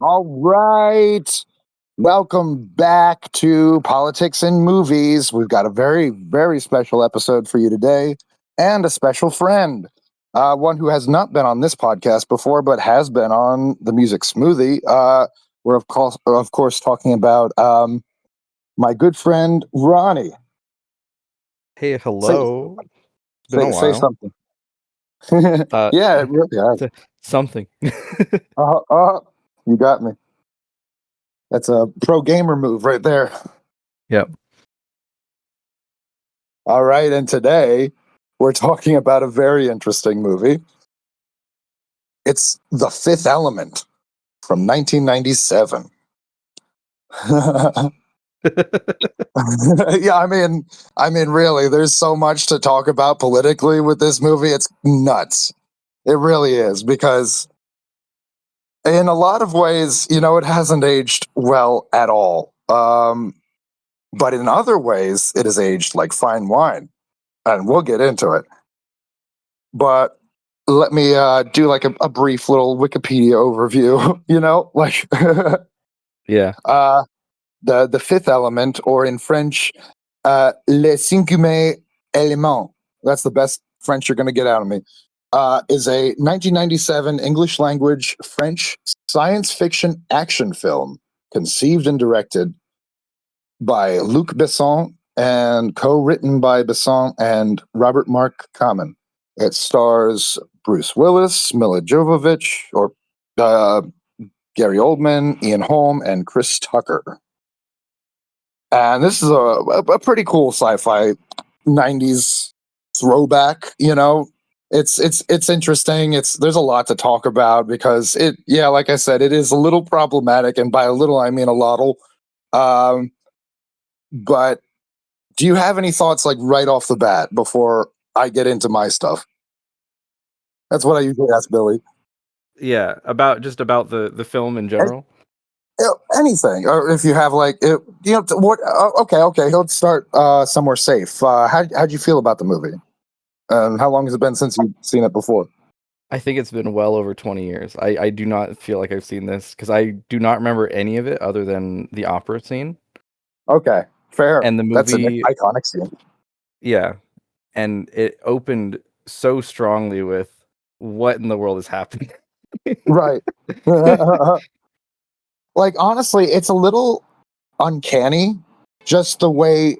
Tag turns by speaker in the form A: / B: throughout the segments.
A: All right. Welcome back to Politics and Movies. We've got a very, very special episode for you today and a special friend. One who has not been on this podcast before, but has been on the Music Smoothie. We're, of course, talking about my good friend, Ronnie.
B: Hey, hello. It's been a
A: Say
B: while.
A: something. Yeah, it really has.
B: Something.
A: You got me. That's a pro gamer move right there.
B: Yep.
A: All right, and today we're talking about a very interesting movie. It's The Fifth Element from 1997. Yeah, I mean, really, there's so much to talk about politically with this movie. It's nuts. It really is, because in a lot of ways, it hasn't aged well at all. But in other ways, it has aged like fine wine, and we'll get into it. But let me do like a brief little Wikipedia overview.
B: Yeah.
A: The Fifth Element, or in French, Le Cinquième Élément. That's the best French you're going to get out of me. Is a 1997 English language French science fiction action film conceived and directed by Luc Besson and co-written by Besson and Robert Mark Kamen. It stars Bruce Willis, Milla Jovovich, or Gary Oldman, Ian Holm, and Chris Tucker. And this is a pretty cool sci-fi 90s throwback. It's interesting. There's a lot to talk about, because like I said, it is a little problematic, and by a little I mean a lot. But do you have any thoughts, like, right off the bat before I get into my stuff? That's what I usually ask Billy.
B: Yeah, about the film in general.
A: Anything, or if you have what? Okay. Let's start somewhere safe. How'd you feel about the movie? How long has it been since you've seen it before?
B: I think it's been well over 20 years. I do not feel like I've seen this, because I do not remember any of it other than the opera scene.
A: Okay, fair.
B: And the movie,
A: that's an iconic scene.
B: Yeah, and it opened so strongly with what in the world is happening.
A: Right. Like, honestly, it's a little uncanny, just the way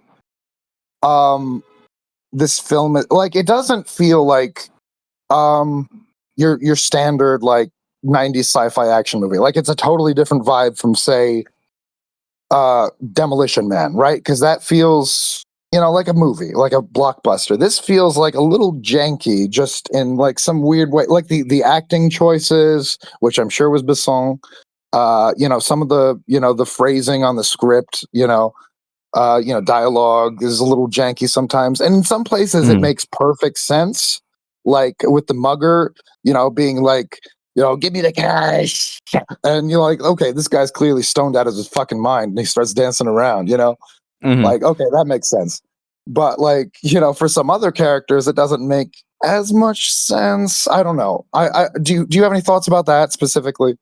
A: this film is. Like, it doesn't feel like your standard, like, 90s sci-fi action movie. Like, it's a totally different vibe from, say, Demolition Man, right? Because that feels, like a movie, like a blockbuster. This feels like a little janky, just in like some weird way. Like the acting choices, which I'm sure was Besson. Some of the phrasing on the script, dialogue is a little janky sometimes, and in some places it makes perfect sense. Like with the mugger, being like, give me the cash. And you're like, okay, this guy's clearly stoned out of his fucking mind, and he starts dancing around, like, okay, that makes sense. But, like, for some other characters, it doesn't make as much sense. I don't know. Do you have any thoughts about that specifically?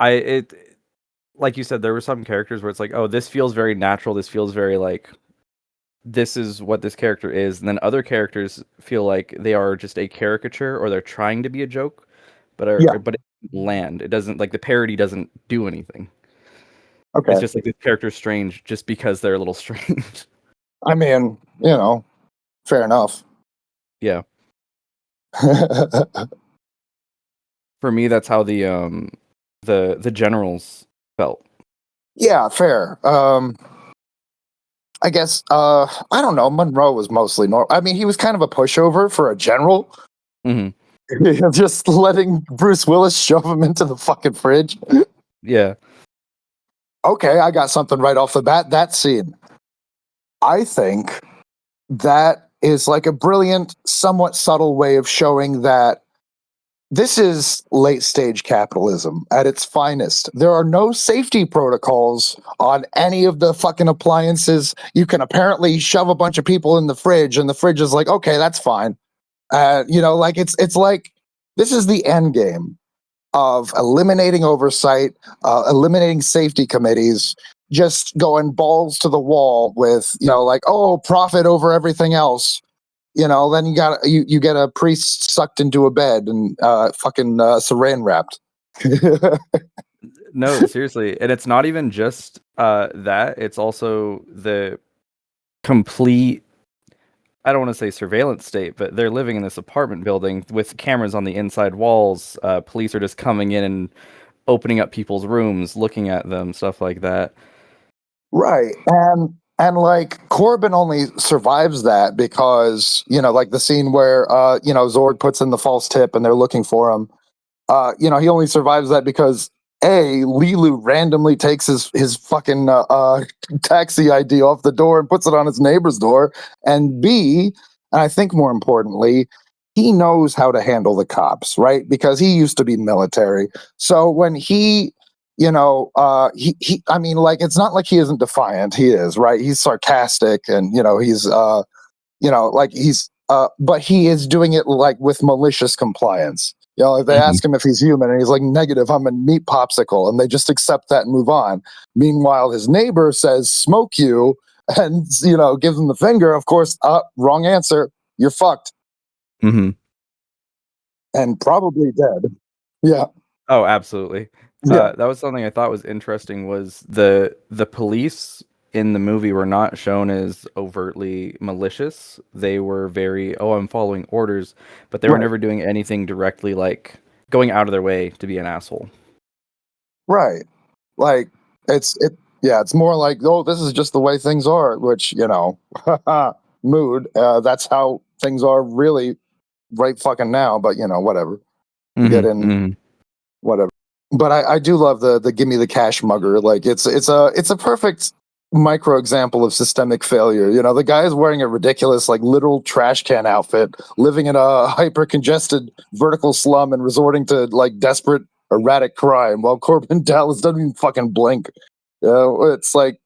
B: Like you said, there were some characters where it's like, oh, this feels very natural. This feels very like, this is what this character is. And then other characters feel like they are just a caricature, or they're trying to be a joke, but it doesn't land. It doesn't, like, the parody doesn't do anything.
A: Okay.
B: It's just like, this character's strange just because they're a little strange.
A: I mean, fair enough.
B: Yeah. For me, that's how the generals felt.
A: Yeah, fair. I guess I don't know. Monroe was mostly normal. I mean, he was kind of a pushover for a general.
B: Mm-hmm.
A: Just letting Bruce Willis shove him into the fucking fridge.
B: Yeah.
A: Okay, I got something right off the bat. That scene, I think that is like a brilliant, somewhat subtle way of showing that this is late stage capitalism at its finest. There are no safety protocols on any of the fucking appliances. You can apparently shove a bunch of people in the fridge, and the fridge is like, okay, that's fine. Like it's like this is the end game of eliminating oversight, eliminating safety committees, just going balls to the wall with, like, oh, profit over everything else. Then you get a priest sucked into a bed and fucking saran wrapped.
B: No, seriously, and it's not even just that. It's also the complete. I don't want to say surveillance state, but they're living in this apartment building with cameras on the inside walls. Police are just coming in and opening up people's rooms, looking at them, stuff like that.
A: Right. And like Corbin only survives that because, like the scene where Zorg puts in the false tip and they're looking for him. He only survives that because A, Lilu randomly takes his fucking taxi ID off the door and puts it on his neighbor's door. And B, and I think more importantly, he knows how to handle the cops, right? Because he used to be military. So when he I mean, like, it's not like he isn't defiant. He is, right? He's sarcastic and, but he is doing it like with malicious compliance. If they ask him if he's human and he's like, negative, I'm a meat popsicle, and they just accept that and move on. Meanwhile, his neighbor says, smoke you, and, gives him the finger. Of course, wrong answer. You're fucked.
B: Mm-hmm.
A: And probably dead. Yeah.
B: Oh, absolutely.
A: Yeah.
B: That was something I thought was interesting was the police in the movie were not shown as overtly malicious. They were very, I'm following orders, but they were never doing anything directly like going out of their way to be an asshole.
A: Right. Like it's more like, oh, this is just the way things are, which, mood. That's how things are really right fucking now, but whatever. Get in whatever. But I do love the give me the cash mugger. Like it's a perfect micro example of systemic failure. The guy is wearing a ridiculous, like, literal trash can outfit, living in a hyper congested vertical slum and resorting to like desperate erratic crime while Corbin Dallas doesn't even fucking blink. It's like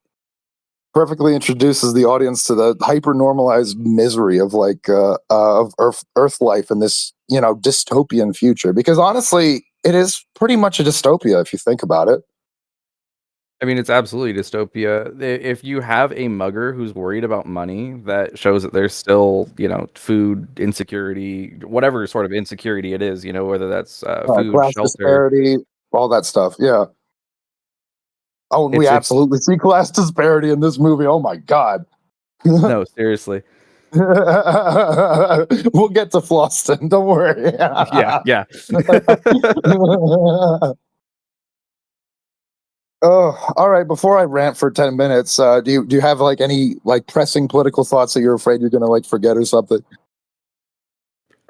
A: perfectly introduces the audience to the hyper normalized misery of like of Earth life in this dystopian future, because honestly it is pretty much a dystopia if you think about it.
B: I mean, it's absolutely dystopia. If you have a mugger who's worried about money, that shows that there's still, food insecurity, whatever sort of insecurity it is, whether that's food,
A: Class
B: shelter,
A: disparity, all that stuff. Yeah. Oh, and we absolutely see class disparity in this movie. Oh my god.
B: No, seriously.
A: We'll get to Floston. Don't worry.
B: Yeah.
A: Oh, all right. Before I rant for 10 minutes, do you have like any like pressing political thoughts that you're afraid you're gonna like forget or something?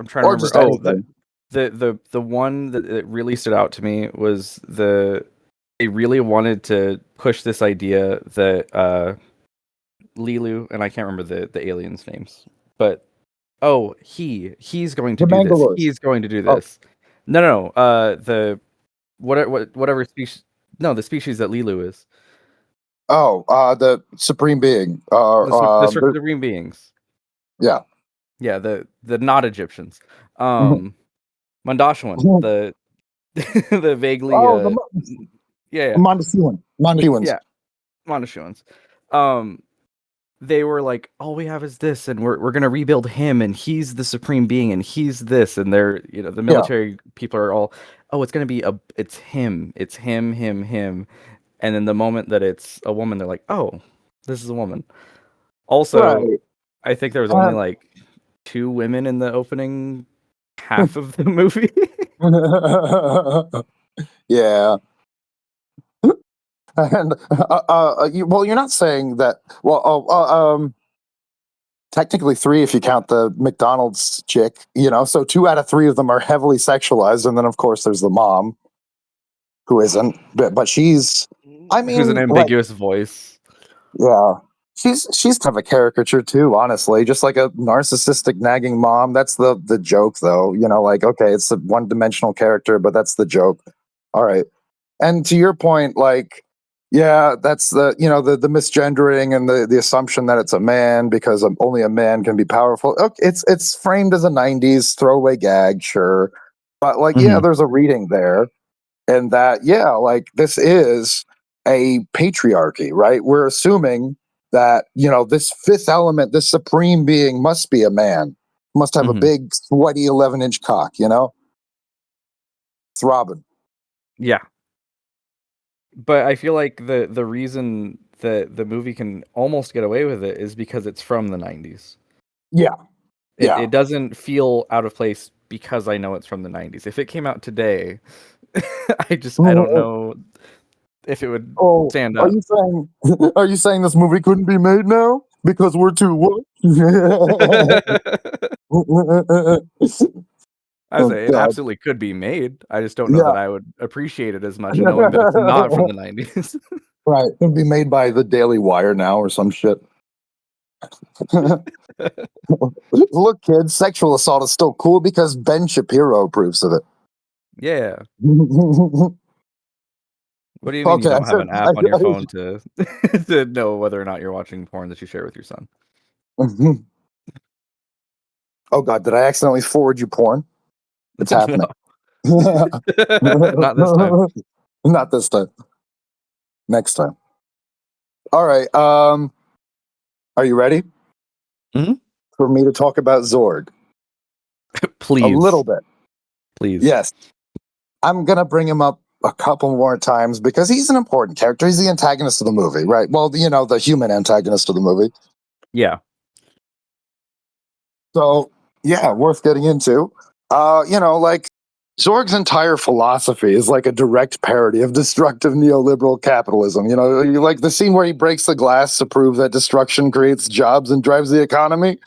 B: I'm trying to remember. The one that really stood out to me was they really wanted to push this idea that Lilu, and I can't remember the aliens' names, but he's going to do this. He's going to do this. No. The whatever species. No, the species that Lilu is.
A: The supreme being.
B: The supreme beings.
A: Yeah.
B: Yeah, the not Egyptians. Mondoshawan, the the vaguely
A: Mondoshawan.
B: Yeah. Mondoshuans. They were like, all we have is this, and we're gonna rebuild him, and he's the supreme being, and he's this, and they're the military people are all, it's gonna be it's him, him, and then the moment that it's a woman, they're like, oh, this is a woman. Also, I think there was only like 2 women in the opening half of the movie.
A: Yeah. And you're not saying that. Technically 3 if you count the McDonald's chick. So 2 out of 3 of them are heavily sexualized, and then of course there's the mom, who isn't, but she's. I mean,
B: who's an ambiguous voice.
A: Yeah, she's kind of a caricature too, honestly. Just like a narcissistic, nagging mom. That's the joke, though. You know, like okay, it's a one dimensional character, but that's the joke. All right. And to your point, like, yeah, that's the the misgendering and the assumption that it's a man because only a man can be powerful. Okay, it's framed as a '90s throwaway gag, sure, but like, yeah,
B: Mhm.
A: there's a reading there, and that yeah, like this is a patriarchy, right? We're assuming that this fifth element, this supreme being, must be a man, must have a
B: Mhm.
A: big, sweaty 11-inch cock, throbbing.
B: Yeah. But I feel like the reason that the movie can almost get away with it is because it's from the 90s.
A: Yeah, yeah.
B: It doesn't feel out of place because I know it's from the 90s. If it came out today, I don't know if it would
A: Oh,
B: stand
A: are
B: up.
A: you saying are you saying this movie couldn't be made now because we're too what?
B: I
A: Oh
B: say it
A: God,
B: absolutely could be made. I just don't know
A: yeah,
B: that I would appreciate it as much knowing that it's not from the 90s.
A: right. It'd be made by the Daily Wire now or some shit. Look, kids, sexual assault is still cool because Ben Shapiro approves of it.
B: Yeah. What do you mean you
A: Okay,
B: don't have an app on your phone to to know whether or not you're watching porn that you share with your son?
A: oh God, did I accidentally forward you porn? It's
B: No.
A: happening.
B: Not this time.
A: Not this time. Next time. All right. Are you ready
B: Mhm.
A: for me to talk about Zorg a
B: Please.
A: little bit?
B: Please.
A: Yes. I'm gonna bring him up a couple more times because he's an important character. He's the antagonist of the movie, right? Well, the human antagonist of the movie.
B: Yeah.
A: So yeah, worth getting into. Like Zorg's entire philosophy is like a direct parody of destructive neoliberal capitalism. You like the scene where he breaks the glass to prove that destruction creates jobs and drives the economy.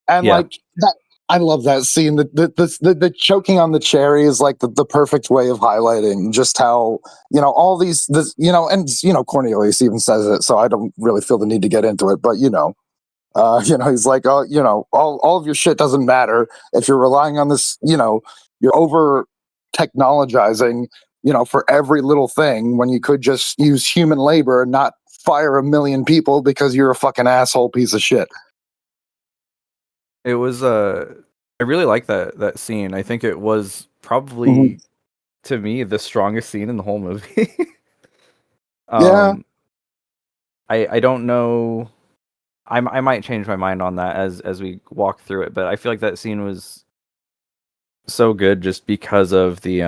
A: And
B: Yeah.
A: like that, I love that scene. The choking on the cherry is like the perfect way of highlighting just how all and Cornelius even says it, so I don't really feel the need to get into it. But he's like, oh, all of your shit doesn't matter if you're relying on this. You're over technologizing, for every little thing when you could just use human labor and not fire a million people because you're a fucking asshole piece of shit.
B: It was I really like that scene. I think it was
A: Mhm.
B: probably to me the strongest scene in the whole movie.
A: Yeah,
B: um I don't know. I might change my mind on that as we walk through it, but I feel like that scene was so good just because of the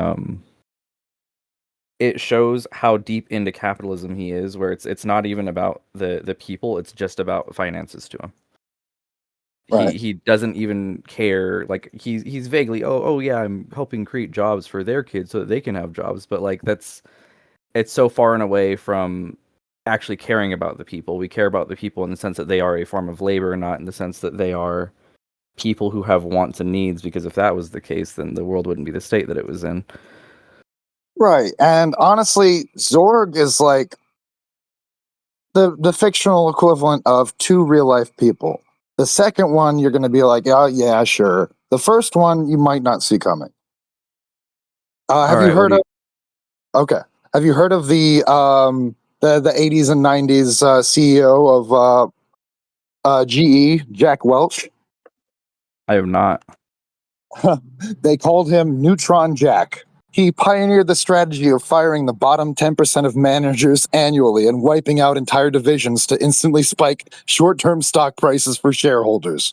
B: it shows how deep into capitalism he is, where it's not even about the people, it's just about finances to him.
A: right.
B: He doesn't even care. Like he's vaguely, oh yeah, I'm helping create jobs for their kids so that they can have jobs, but like it's so far and away from actually caring about the people. We care about the people in the sense that they are a form of labor, not in the sense that they are people who have wants and needs, because if that was the case, then the world wouldn't be the state that it was in.
A: Right. And honestly, Zorg is like the fictional equivalent of two real life people. The second one, you're going to be like, oh, yeah, sure. The first one, you might not see coming.
B: All
A: Have you
B: right, what
A: heard
B: do
A: of?
B: you
A: Okay. Have you heard of the 80s and 90s CEO of GE, Jack Welch?
B: I have not.
A: They called him Neutron Jack. He pioneered the strategy of firing the bottom 10% of managers annually and wiping out entire divisions to instantly spike short term stock prices for shareholders.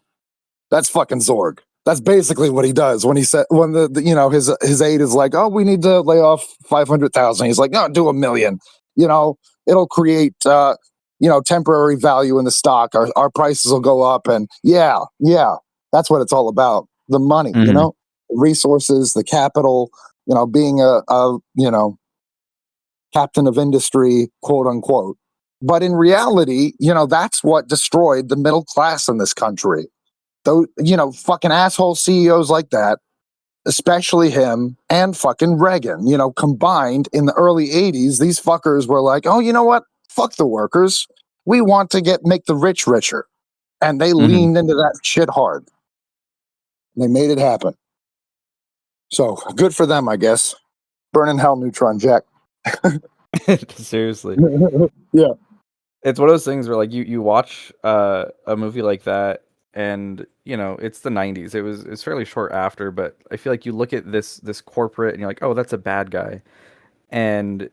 A: That's fucking Zorg. That's basically what he does when he said when his aide is like, oh, we need to lay off 500,000. He's like, no, do 1 million. It'll create temporary value in the stock. Our prices will go up, and yeah, that's what it's all about. The money,
B: Mhm.
A: resources, the capital. Being a captain of industry, quote unquote. But in reality, that's what destroyed the middle class in this country. Those, fucking asshole CEOs like that, especially him and fucking Reagan, combined in the early 80s, these fuckers were like, oh, you know what? Fuck the workers. We want to make the rich richer. And they leaned into that shit hard. They made it happen. So good for them, I guess. Burn in hell, Neutron Jack.
B: Seriously.
A: Yeah.
B: It's one of those things where like you watch a movie like that, and you know it's the 90s. It's fairly short after, but I feel like you look at this corporate and you're like, oh, that's a bad guy, and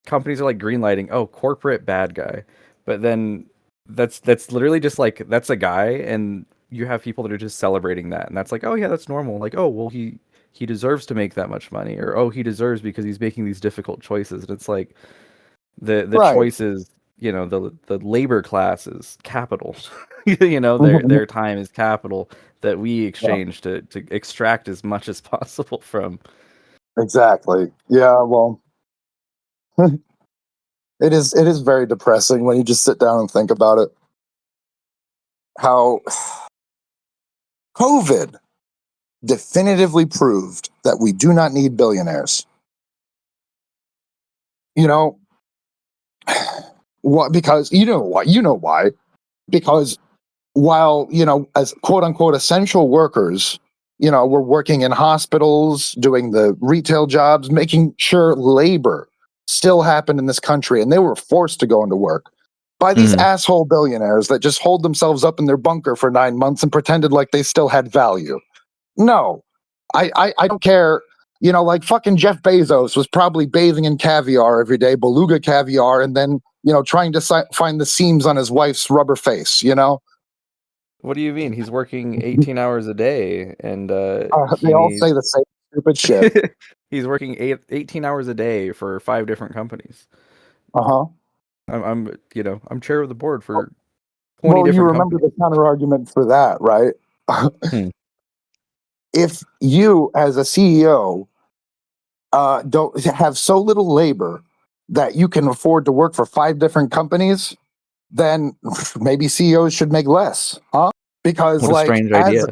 B: companies are like greenlighting, oh, corporate bad guy, but then that's literally just like that's a guy, and you have people that are just celebrating that, and that's like, oh yeah, that's normal. Like, oh well, he deserves to make that much money, or oh he deserves because he's making these difficult choices, and it's like the
A: Right.
B: choices, you know, the labor class is capital. You know, their time is capital that we exchange to extract as much as possible from.
A: Exactly. Yeah, well, it is very depressing when you just sit down and think about it. How COVID definitively proved that we do not need billionaires. You know, what? Because you know why. Because while, as quote unquote essential workers, we're working in hospitals, doing the retail jobs, making sure labor still happened in this country, and they were forced to go into work by these asshole billionaires that just hold themselves up in their bunker for 9 months and pretended like they still had value. No, I don't care. Like fucking Jeff Bezos was probably bathing in caviar every day, beluga caviar, and then, trying to find the seams on his wife's rubber face,
B: What do you mean? He's working 18 hours a day, and
A: They all say the same stupid shit.
B: he's working 18 hours a day for 5 different companies.
A: Uh-huh.
B: I'm chair of the board for 20
A: Well, you
B: different
A: remember
B: companies.
A: the counter argument for that, right? If you, as a CEO, don't have so little labor that you can afford to work for 5 different companies, then maybe CEOs should make less, huh? Because,
B: What a
A: like,
B: strange idea.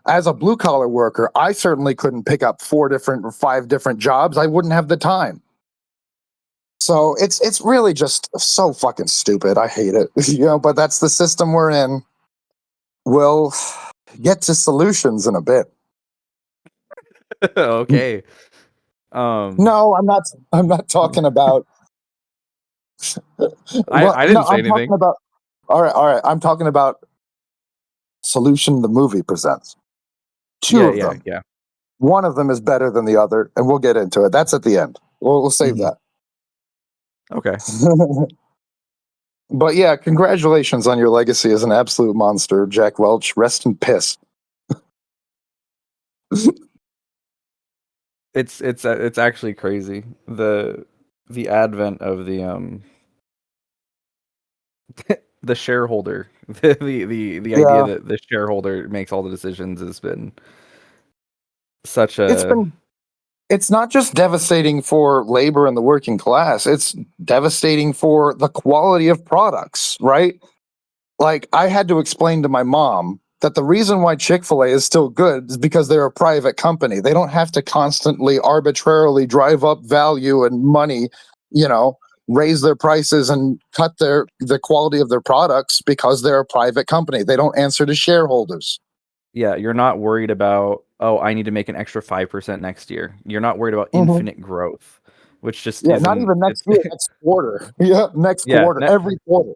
A: as a blue collar worker, I certainly couldn't pick up 4 different or 5 different jobs. I wouldn't have the time. So it's really just so fucking stupid. I hate it, but that's the system we're in. We'll get to solutions in a bit.
B: Okay.
A: No, I'm not talking about.
B: I didn't say
A: I'm
B: anything.
A: talking about. All right. I'm talking about solution the movie presents. Two of them.
B: Yeah.
A: One of them is better than the other, and we'll get into it. That's at the end. We'll save that.
B: Okay.
A: But yeah, congratulations on your legacy as an absolute monster, Jack Welch. Rest in piss.
B: It's actually crazy, the advent of the the shareholder, the idea that the shareholder makes all the decisions has been such a.
A: It's not just devastating for labor and the working class, it's devastating for the quality of products, right? Like, I had to explain to my mom that the reason why Chick-fil-A is still good is because they're a private company. They don't have to constantly arbitrarily drive up value and money, raise their prices and cut the quality of their products because they're a private company. They don't answer to shareholders.
B: Yeah, you're not worried about, oh, I need to make an extra 5% next year. You're not worried about infinite growth, which just isn't.
A: Not even next year, next quarter. Quarter, every quarter.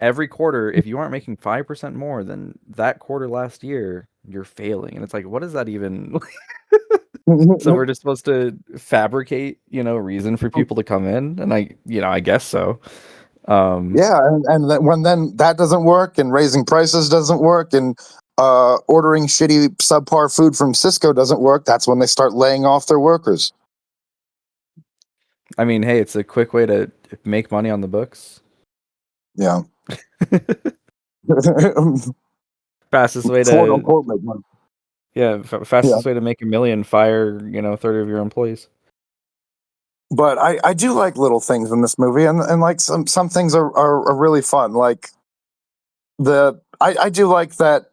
B: Every quarter, if you aren't making 5% more than that quarter last year, you're failing. And it's like, what is that even? So we're just supposed to fabricate, reason for people to come in, and I guess so.
A: And then that doesn't work, and raising prices doesn't work, and ordering shitty subpar food from Cisco doesn't work, that's when they start laying off their workers.
B: I mean, hey, it's a quick way to make money on the books.
A: Yeah.
B: Fastest way
A: to unquote make money.
B: Yeah, fastest way to make $1 million, fire 30 of your employees.
A: But I do like little things in this movie, and like some things are really fun. Like I do like that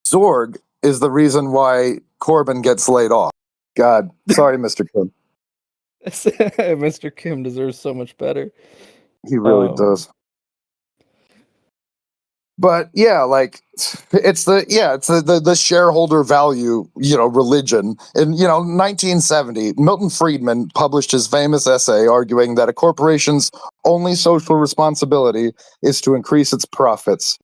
A: Zorg is the reason why Corbin gets laid off. God, sorry, Mr. Kim.
B: Mr. Kim deserves so much better.
A: He really
B: Um,
A: does. But yeah, like it's the shareholder value, religion. In 1970, Milton Friedman published his famous essay arguing that a corporation's only social responsibility is to increase its profits.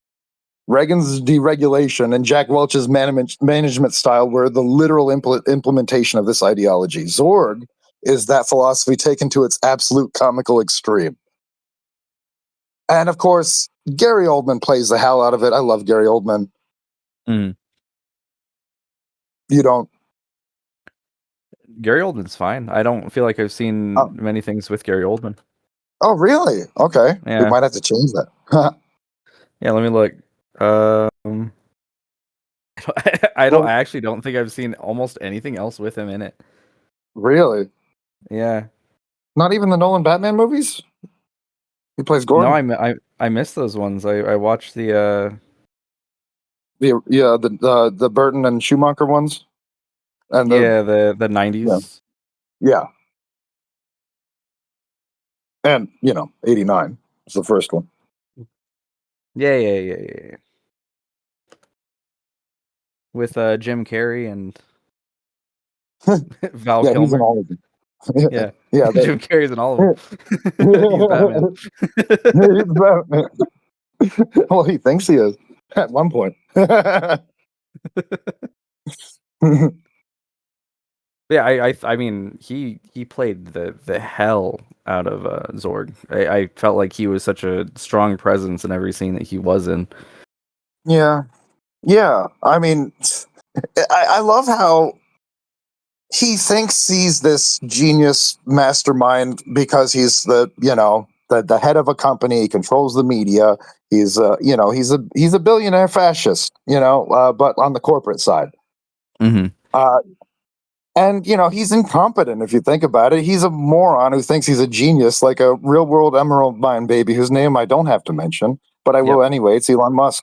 A: Reagan's deregulation and Jack Welch's management style were the literal implementation of this ideology. Zorg is that philosophy taken to its absolute comical extreme. And of course, Gary Oldman plays the hell out of it. I love Gary Oldman.
B: Mm.
A: You don't?
B: Gary Oldman's fine. I don't feel like I've seen
A: Oh,
B: many things with Gary Oldman.
A: oh really? Okay. We
B: Yeah.
A: might have to change that.
B: Yeah, let me look. Um, I
A: Well,
B: actually don't think I've seen almost anything else with him in it.
A: really?
B: Yeah.
A: Not even the Nolan Batman movies? He plays
B: No,
A: Gordon?
B: I missed those ones. I watched the
A: The Burton and Schumacher ones? And
B: the
A: yeah,
B: 90s.
A: yeah. And, 89 is the first one.
B: Yeah. With Jim Carrey and Val
A: Yeah, he's in
B: Kilmer.
A: all of them.
B: Yeah.
A: Yeah,
B: Jim Carrey's in all of them. He's Batman.
A: he's Batman. Well, he thinks he is at one point.
B: Yeah, I mean he played the hell out of Zorg. I felt like he was such a strong presence in every scene that he was in.
A: Yeah. Yeah. I mean, I love how he thinks he's this genius mastermind because he's the head of a company. He controls the media. He's a billionaire fascist, but on the corporate side.
B: Mm-hmm.
A: And he's incompetent if you think about it. He's a moron who thinks he's a genius, like a real world emerald mine baby whose name I don't have to mention, but I will anyway. It's Elon Musk.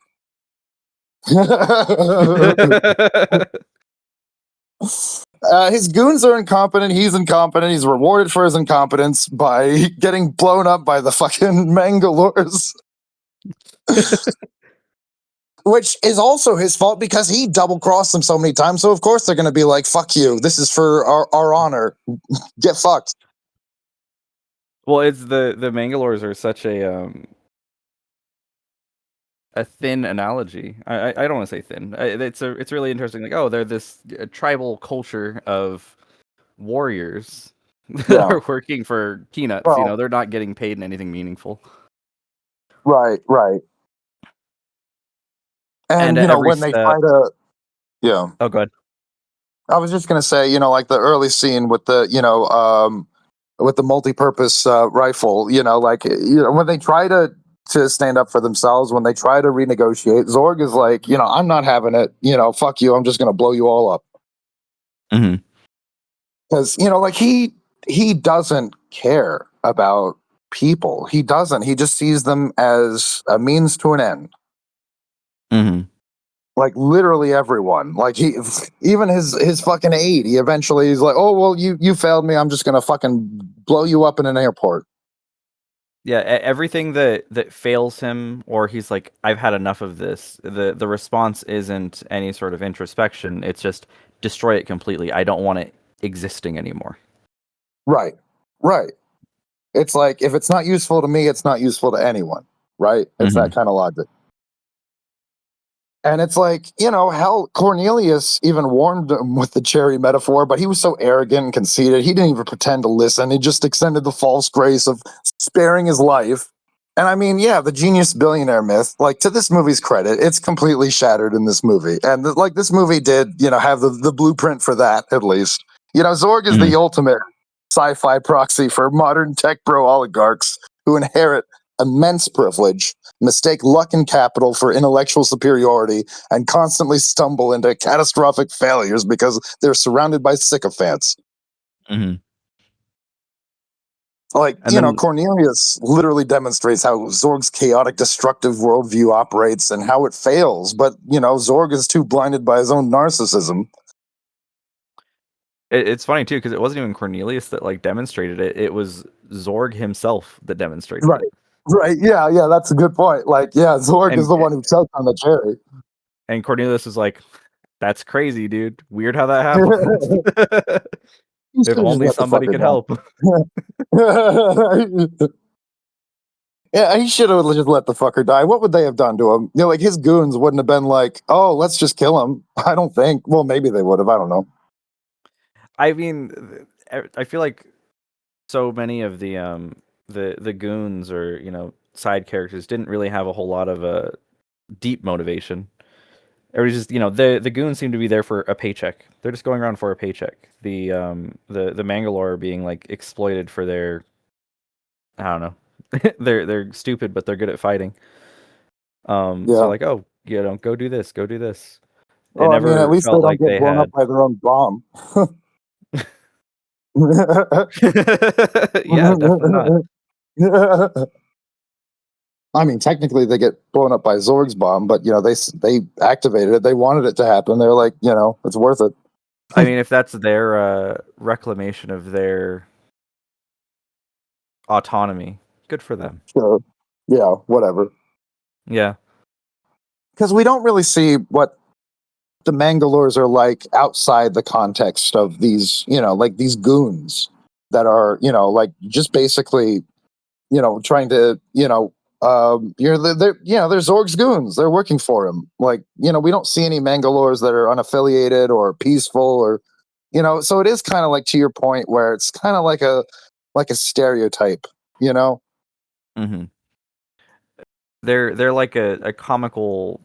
A: His goons are incompetent. He's incompetent. He's rewarded for his incompetence by getting blown up by the fucking Mangalores. Which is also his fault because he double crossed them so many times. So of course they're going to be like, "Fuck you! This is for our honor. Get fucked."
B: Well, it's the Mangalores are such a thin analogy. I don't want to say thin. It's really interesting. Like, oh, they're this tribal culture of warriors that are working for peanuts.
A: Well,
B: They're not getting paid in anything meaningful.
A: right. And when they try to, yeah.
B: Oh, go ahead.
A: I was just gonna say, like the early scene with the, with the multi-purpose rifle, when they try to stand up for themselves, when they try to renegotiate, Zorg is like, I'm not having it. Fuck you. I'm just gonna blow you all up.
B: Mm-hmm.
A: Because like he doesn't care about people. He doesn't. He just sees them as a means to an end.
B: Mm-hmm.
A: Like literally everyone. Like even his fucking aide. He eventually is like, oh well, you failed me. I'm just gonna fucking blow you up in an airport.
B: Yeah, everything that fails him, or he's like, I've had enough of this. The response isn't any sort of introspection. It's just destroy it completely. I don't want it existing anymore.
A: Right. It's like if it's not useful to me, it's not useful to anyone. Right. It's that kind of logic. And it's like, hell, Cornelius even warned him with the cherry metaphor, but he was so arrogant and conceited, he didn't even pretend to listen. He just extended the false grace of sparing his life. And I mean, yeah, the genius billionaire myth, like to this movie's credit, it's completely shattered in this movie. And like this movie did, have the blueprint for that, at least. Zorg is the ultimate sci-fi proxy for modern tech bro oligarchs who inherit immense privilege, mistake luck and capital for intellectual superiority, and constantly stumble into catastrophic failures because they're surrounded by sycophants.
B: Mm-hmm.
A: Like, Cornelius literally demonstrates how Zorg's chaotic, destructive worldview operates and how it fails. But, Zorg is too blinded by his own narcissism.
B: It's funny, too, because it wasn't even Cornelius that, like, demonstrated it. It was Zorg himself that demonstrated it.
A: Right? Yeah, yeah, that's a good point. Like, yeah, Zorg is the one who choked on the cherry.
B: And Cornelius is like, "That's crazy, dude. Weird how that happened.
A: You
B: If
A: should've just
B: only
A: let the
B: somebody
A: fucker
B: could help."
A: die. Yeah, he should have just let the fucker die. What would they have done to him? You know, like his goons wouldn't have been like, "Oh, let's just kill him." I don't think. Well, maybe they would have. I don't know.
B: I mean, I feel like so many of the goons or side characters didn't really have a whole lot of deep motivation. Everybody's just the goons seem to be there for a paycheck. They're just going around for a paycheck. The Mangalore are being like exploited for their, I don't know. They're stupid, but they're good at fighting. So
A: Yeah.
B: like, oh, go do this, go do this. It
A: Oh, I mean, at
B: never
A: least they
B: felt
A: don't
B: like
A: get
B: they
A: blown up
B: had.
A: by their own bomb.
B: Yeah, definitely not.
A: I mean, technically they get blown up by Zorg's bomb, but they activated it. They wanted it to happen. They're like, it's worth it.
B: I mean, if that's their reclamation of their autonomy, good for them.
A: Sure. Yeah, whatever.
B: Yeah.
A: Because we don't really see what the Mangalores are like outside the context of these, like these goons that are, like just basically, trying to, they're Zorg's goons. They're working for him. Like, we don't see any Mangalores that are unaffiliated or peaceful or, so it is kind of like to your point where it's kind of like a stereotype, you know?
B: Hmm. They're like a comical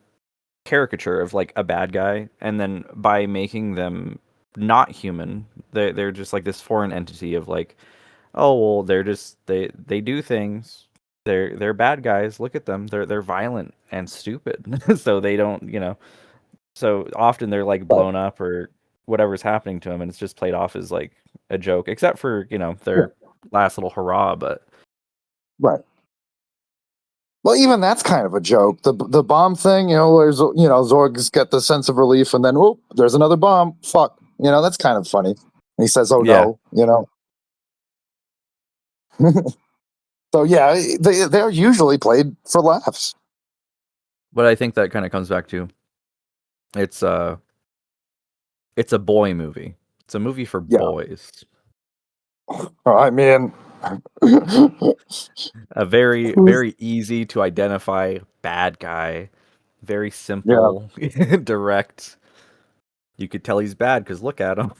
B: caricature of like a bad guy, and then by making them not human, they're just like this foreign entity of like, oh well, they do things. They're bad guys. Look at them. They're violent and stupid. So they don't, so often they're like
A: But,
B: blown up or whatever's happening to them, and it's just played off as like a joke, except for
A: yeah,
B: their last little hurrah. But
A: right. Well, even that's kind of a joke. The bomb thing, where Zorg's get the sense of relief, and then oh, there's another bomb. Fuck, that's kind of funny. And he says, "Oh
B: yeah,
A: no," So yeah, they're usually played for laughs.
B: but I think that kind of comes back to it's it's a boy movie. It's a movie for
A: Yeah,
B: boys.
A: I mean,
B: A very very easy to identify bad guy. Very
A: yeah,
B: simple, direct. You could tell he's bad because look at him.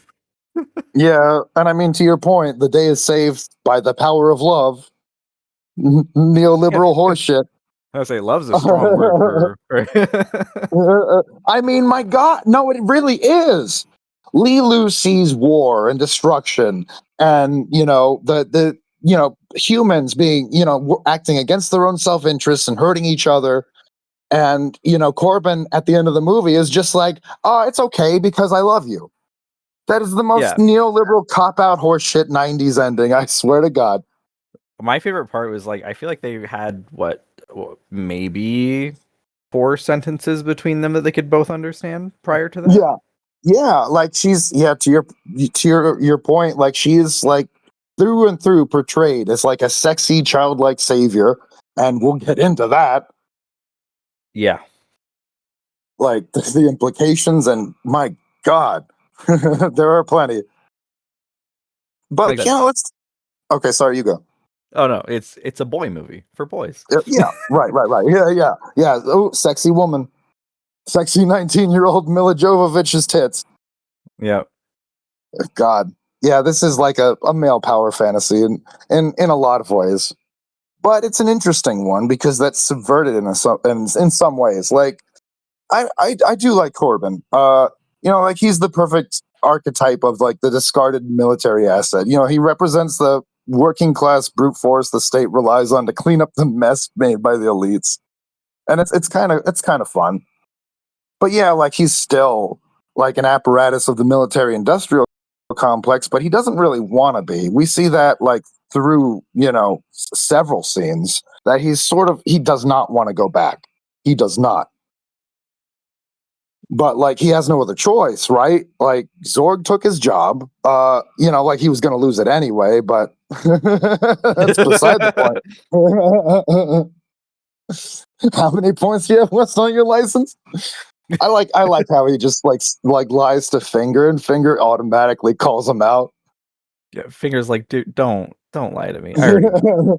A: yeah, and I mean to your point, the day is saved by the power of love. Neoliberal horseshit.
B: I say love's a strong word for.
A: I mean, my God, no, it really is. Lilu sees war and destruction, and the humans being acting against their own self interests and hurting each other. And Corbin at the end of the movie is just like, "Oh, it's okay because I love you." That is the most
B: Yeah,
A: neoliberal cop out horseshit '90s ending. I swear to God.
B: my favorite part was like I feel like they had maybe 4 sentences between them that they could both understand prior to that.
A: Yeah, yeah. Like she's to your point. Like she is like through and through portrayed as like a sexy childlike savior, and we'll get into that.
B: Yeah,
A: Like the implications, and my God, there are plenty.
B: like
A: But
B: that.
A: let's. Okay, sorry, you go.
B: Oh no, it's a boy movie for boys.
A: Yeah, right. Yeah. Oh, sexy woman, sexy 19-year-old Mila Jovovich's tits.
B: Yeah,
A: God, yeah, this is like a male power fantasy in a lot of ways, but it's an interesting one because that's subverted in some ways. Like I do like Corbin. Like he's the perfect archetype of like the discarded military asset. He represents the working class brute force the state relies on to clean up the mess made by the elites, and it's kind of fun. But yeah, like he's still like an apparatus of the military industrial complex, but he doesn't really want to be. We see that like through, several scenes that he does not want to go back. He does not. but like he has no other choice, right? Like Zorg took his job. Like he was going to lose it anyway, but that's beside the point. How many points do you have left on your license? I like how he just like lies to Finger, and Finger automatically calls him out.
B: Yeah, Finger's like, dude, don't lie to me. I already.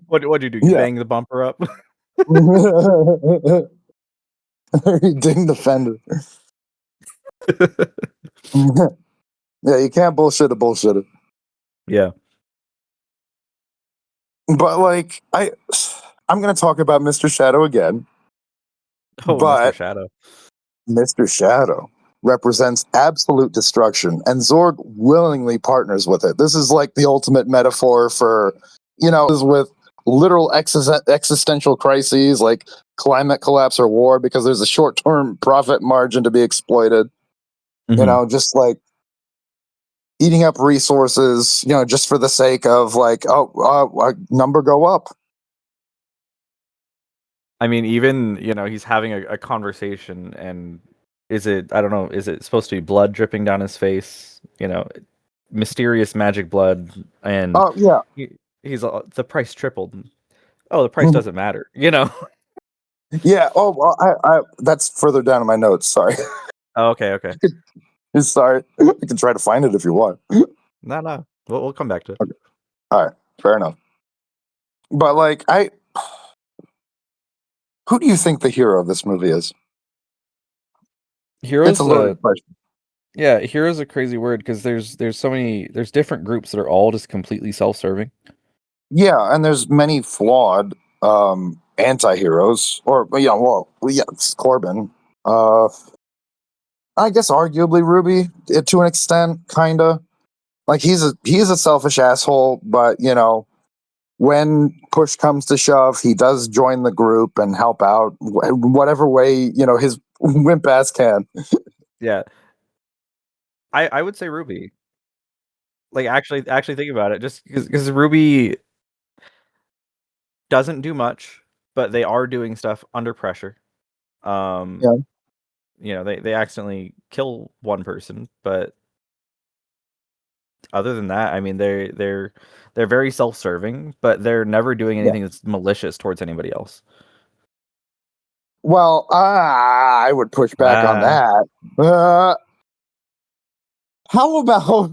B: What'd you do? You
A: Yeah.
B: bang the bumper up?
A: He didn't defend it. Yeah, you can't bullshit a bullshitter.
B: Yeah.
A: But like I'm gonna talk about Mr. Shadow again.
B: Oh,
A: But
B: Mr. Shadow.
A: Mr. Shadow represents absolute destruction, and Zorg willingly partners with it. This is like the ultimate metaphor for, is with literal existential crises like climate collapse or war, because there's a short-term profit margin to be exploited.
B: Mhm.
A: Just like eating up resources, just for the sake of like, number go up.
B: I mean, even he's having a conversation, and I don't know, is it supposed to be blood dripping down his face? Mysterious magic blood, and
A: Oh yeah.
B: he's the price tripled. Oh, the price doesn't matter.
A: Yeah. Oh, well, I that's further down in my notes. Sorry.
B: Oh, okay.
A: Sorry. I can try to find it if you want.
B: No. We'll come back to it.
A: Okay. All right. Fair enough. But like, who do you think the hero of this movie is?
B: Heroes.
A: It's a loaded question.
B: Yeah, hero's a crazy word, because there's so many, there's different groups that are all just completely self-serving.
A: Yeah, and there's many flawed anti-heroes, or it's Corbin. I guess arguably Ruby, to an extent, kinda. Like he's a selfish asshole, but when push comes to shove, he does join the group and help out whatever way his wimp ass can.
B: Yeah, I would say Ruby. Like, actually think about it, just because Ruby doesn't do much, but they are doing stuff under pressure.
A: Yeah.
B: They accidentally kill one person, but other than that, I mean, they're very self-serving, but they're never doing anything that's malicious towards anybody else.
A: Well, I would push back on that. How about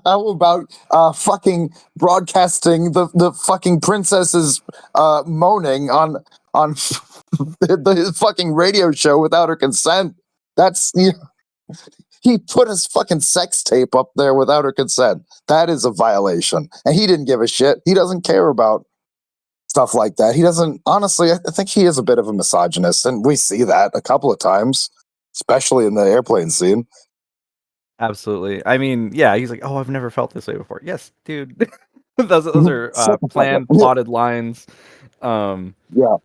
A: how about fucking broadcasting the fucking princess's moaning on the fucking radio show without her consent? That's he put his fucking sex tape up there without her consent. That is a violation, and he didn't give a shit. He doesn't care about stuff like that. He doesn't. Honestly, I think he is a bit of a misogynist, and we see that a couple of times, especially in the airplane scene.
B: Absolutely. I mean, yeah, he's like, "Oh, I've never felt this way before." Yes, dude. those are planned, plotted lines.
A: Yeah.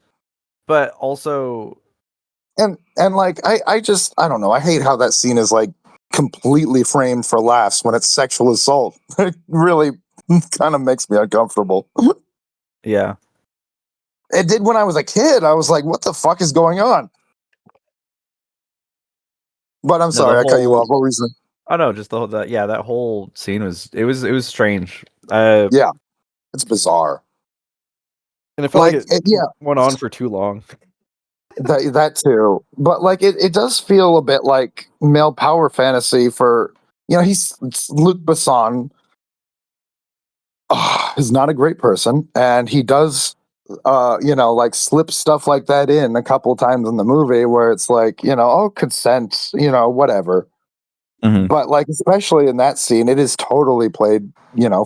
B: But also,
A: and like I don't know. I hate how that scene is like completely framed for laughs when it's sexual assault. It really kind of makes me uncomfortable.
B: yeah.
A: It did when I was a kid. I was like, "What the fuck is going on?" But I'm sorry, I cut you off. What reason?
B: Oh no, just that whole scene was strange.
A: Yeah, it's bizarre.
B: And it felt like it went on for too long.
A: That too, but like it does feel a bit like male power fantasy for he's Luc Besson. Is not a great person, and he does like slip stuff like that in a couple times in the movie where it's like consent, whatever.
B: Mm-hmm.
A: But like especially in that scene, it is totally played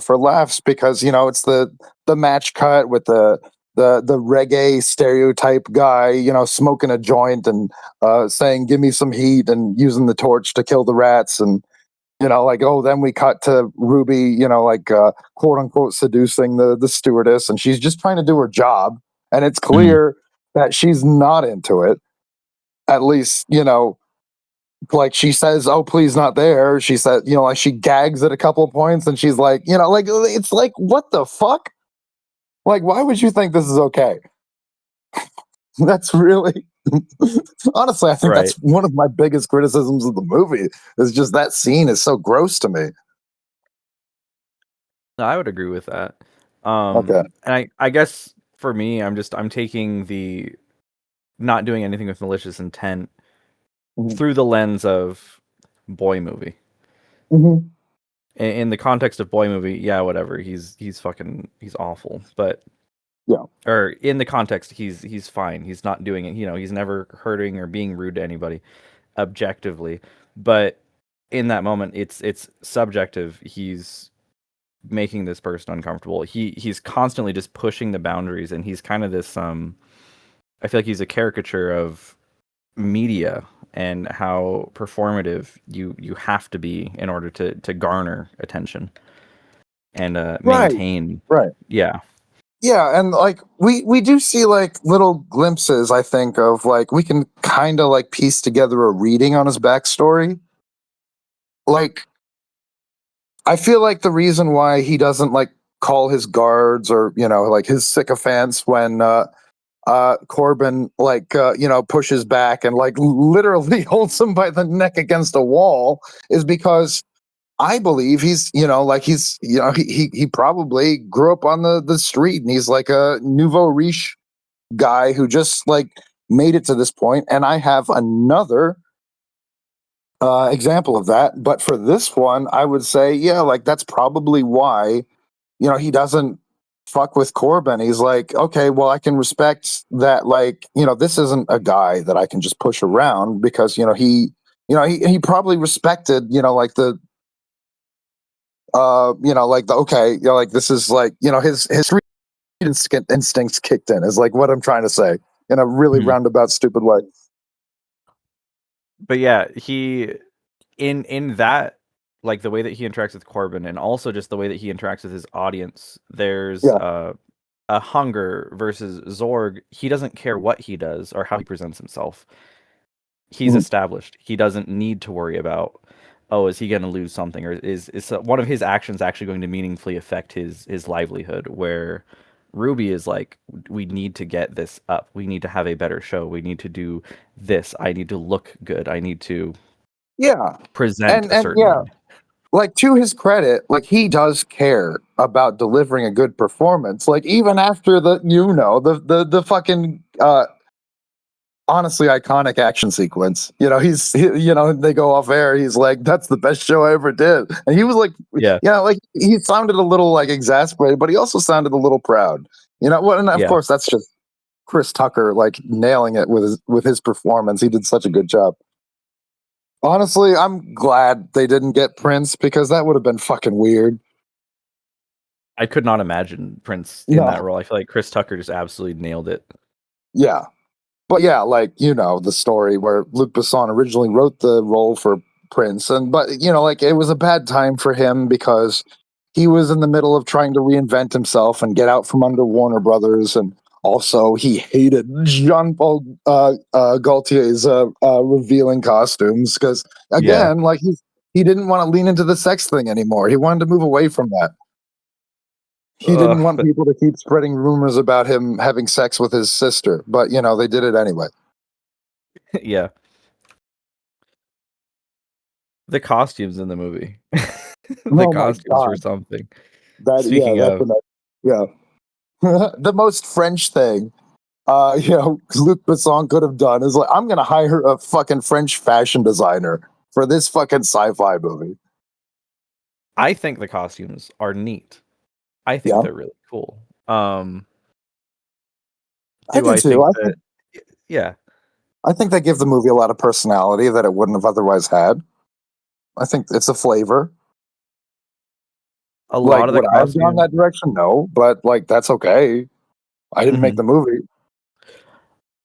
A: for laughs, because it's the match cut with the reggae stereotype guy, smoking a joint and saying, "Give me some heat," and using the torch to kill the rats. And, like, oh, then we cut to Ruby, quote unquote, seducing the stewardess. And she's just trying to do her job. And it's clear that she's not into it. At least, like she says, "Oh, please, not there." She said, like she gags at a couple of points, and she's like, like it's like, what the fuck? Like, why would you think this is okay? That's really Honestly, I think
B: Right.
A: that's one of my biggest criticisms of the movie. Is just that scene is so gross to me.
B: No, I would agree with that.
A: Okay.
B: And I guess for me, I'm taking the not doing anything with malicious intent
A: Mhm.
B: through the lens of boy movie.
A: Mhm.
B: In the context of boy movie, yeah, whatever. He's awful, but
A: Yeah.
B: or in the context, he's fine. He's not doing it. He's never hurting or being rude to anybody, objectively. But in that moment, it's subjective. He's making this person uncomfortable. He's constantly just pushing the boundaries, and he's kind of this. I feel like he's a caricature of media and how performative you have to be in order to garner attention and
A: Right.
B: maintain.
A: Right.
B: Yeah.
A: Yeah, and like we do see like little glimpses, I think, of like we can kind of like piece together a reading on his backstory. Like I feel like the reason why he doesn't like call his guards or like his sycophants when Corbin pushes back and like literally holds him by the neck against a wall is because I believe he probably grew up on the street and he's like a nouveau riche guy who just like made it to this point. And I have another example of that, but for this one, I would say, yeah, like that's probably why he doesn't fuck with Corbin. He's like, okay, well, I can respect that. Like, this isn't a guy that I can just push around because he probably respected like the like the okay, like this is like his street instincts kicked in is like what I'm trying to say in a really
B: Mhm.
A: roundabout, stupid way.
B: But yeah, he in that, like the way that he interacts with Corbin and also just the way that he interacts with his audience, there's
A: Yeah.
B: a hunger versus Zorg. He doesn't care what he does or how he presents himself. He's
A: Mhm.
B: established. He doesn't need to worry about, oh, is he going to lose something, or is one of his actions actually going to meaningfully affect his livelihood? Where Ruby is like, we need to get this up. We need to have a better show. We need to do this. I need to look good. I need to
A: Yeah.
B: present
A: And
B: a certain
A: yeah,
B: way.
A: like to his credit, like he does care about delivering a good performance. Like even after the fucking honestly iconic action sequence. They go off air. He's like, "That's the best show I ever did," and he was like,
B: Yeah,
A: like he sounded a little like exasperated, but he also sounded a little proud. What? And of
B: yeah.
A: course, that's just Chris Tucker like nailing it with his performance. He did such a good job. Honestly, I'm glad they didn't get Prince because that would have been fucking weird.
B: I could not imagine Prince in that
A: No,
B: role. I feel like Chris Tucker just absolutely nailed it.
A: yeah, but yeah, like the story where Luc Besson originally wrote the role for Prince, and but like it was a bad time for him because he was in the middle of trying to reinvent himself and get out from under Warner Brothers, and also he hated Jean Paul Gaultier's revealing costumes because
B: Yeah.
A: again, like he didn't want to lean into the sex thing anymore. He wanted to move away from that. He didn't want
B: But
A: people to keep spreading rumors about him having sex with his sister, but they did it anyway.
B: yeah, the costumes in the movie. The
A: Oh my
B: costumes for
A: god,
B: something.
A: that yeah,
B: Speaking
A: that's
B: of,
A: yeah. The most French thing, Luc Besson could have done is like, I'm gonna hire a fucking French fashion designer for this fucking sci-fi movie.
B: I think the costumes are neat. I think
A: Yeah,
B: they're really cool. Um,
A: I
B: do
A: do
B: I
A: too.
B: think that? Yeah,
A: I think they give the movie a lot of personality that it wouldn't have otherwise had. I think it's a flavor.
B: a
A: Like,
B: lot of the
A: would I have gone
B: costumes.
A: that direction? No, but like that's okay. I didn't make
B: Mhm.
A: the movie.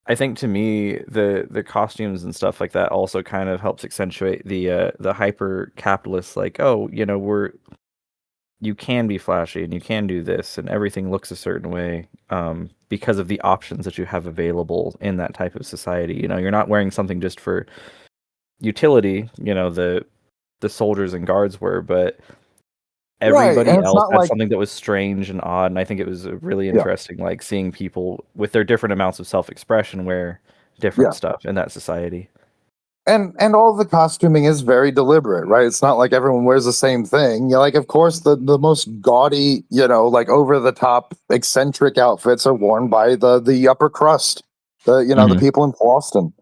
B: I think to me the costumes and stuff like that also kind of helps accentuate the hyper capitalist, like, oh, you can be flashy and you can do this and everything looks a certain way, because of the options that you have available in that type of society. You're not wearing something just for utility, the soldiers and guards were, but
A: Right, and
B: everybody
A: it's
B: else
A: not
B: had
A: like
B: something that was strange and odd, and I think it was really
A: yeah,
B: interesting, like seeing people with their different amounts of self-expression where different stuff in that society.
A: And all the costuming is very deliberate, right? It's not like everyone wears the same thing. Like, of course, the most gaudy, like over the top, eccentric outfits are worn by the upper crust, the people in Boston.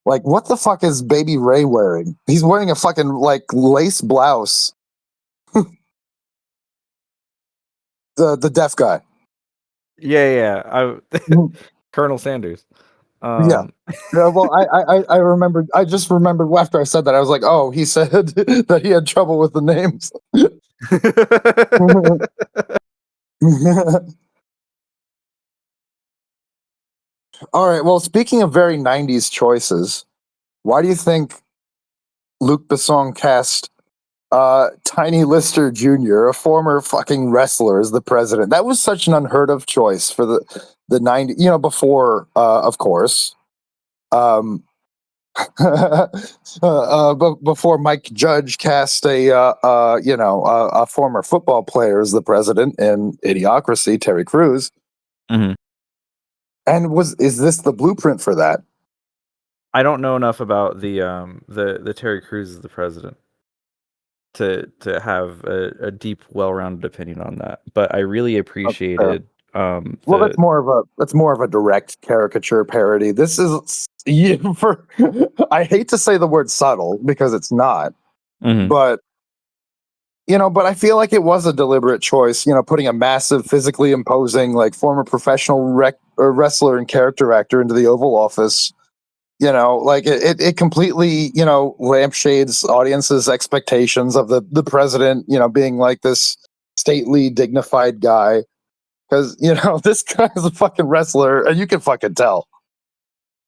A: Like, what the fuck is Baby Ray wearing? He's wearing a fucking like lace blouse. The deaf guy.
B: Yeah. Colonel Sanders.
A: Yeah. Well, I remembered. I just remembered after I said that. I was like, oh, he said that he had trouble with the names. All right. Well, speaking of very '90s choices, why do you think Luc Besson cast Tiny Lister Jr., a former fucking wrestler, as the president? That was such an unheard of choice for the '90s. Before, of course. Before Mike Judge cast a former football player as the president in Idiocracy, Terry Crews.
B: Mm-hmm.
A: And is this the blueprint for that?
B: I don't know enough about the Terry Crews as the president to have a deep, well-rounded opinion on that. But I really appreciated.
A: Well, that's more of a direct caricature parody. This is I hate to say the word subtle because it's not, but I feel like it was a deliberate choice. Putting a massive, physically imposing, like former professional wrestler and character actor into the Oval Office. Like it completely, lampshades audiences' expectations of the president, being like this stately, dignified guy. Because, this guy's a fucking wrestler, and you can fucking tell.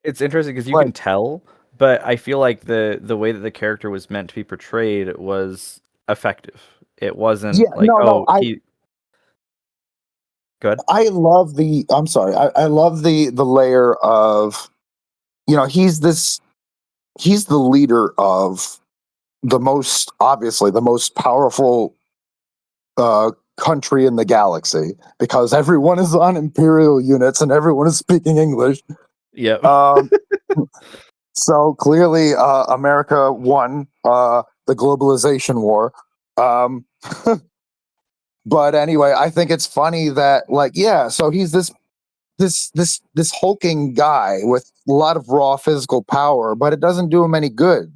B: It's interesting because you can tell, but I feel like the way that the character was meant to be portrayed was effective. It wasn't Good.
A: I love I'm sorry. I love the layer of, he's the leader of obviously the most powerful country in the galaxy, because everyone is on Imperial units and everyone is speaking English.
B: Yeah.
A: So clearly, America won the globalization war. But anyway, I think it's funny that, so he's this hulking guy with a lot of raw physical power, but it doesn't do him any good,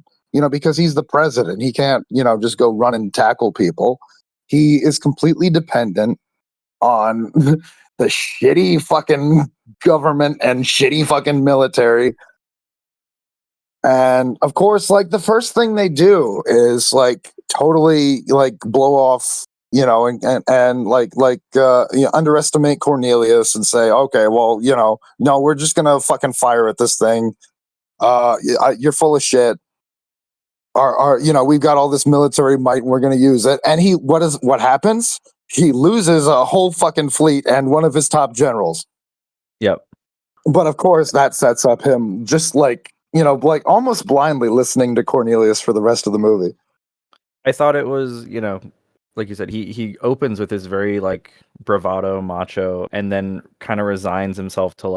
A: because he's the president. He can't, just go run and tackle people. He is completely dependent on the shitty fucking government and shitty fucking military. And of course, the first thing they do is totally blow off, and underestimate Cornelius and say, okay, well, no, we're just gonna fucking fire at this thing. You're full of shit. We've got all this military might, and we're gonna use it. And what happens? He loses a whole fucking fleet and one of his top generals.
B: Yep.
A: But of course, that sets up him just almost blindly listening to Cornelius for the rest of the movie.
B: I thought it was, like you said, he opens with this very bravado, macho, and then kind of resigns himself to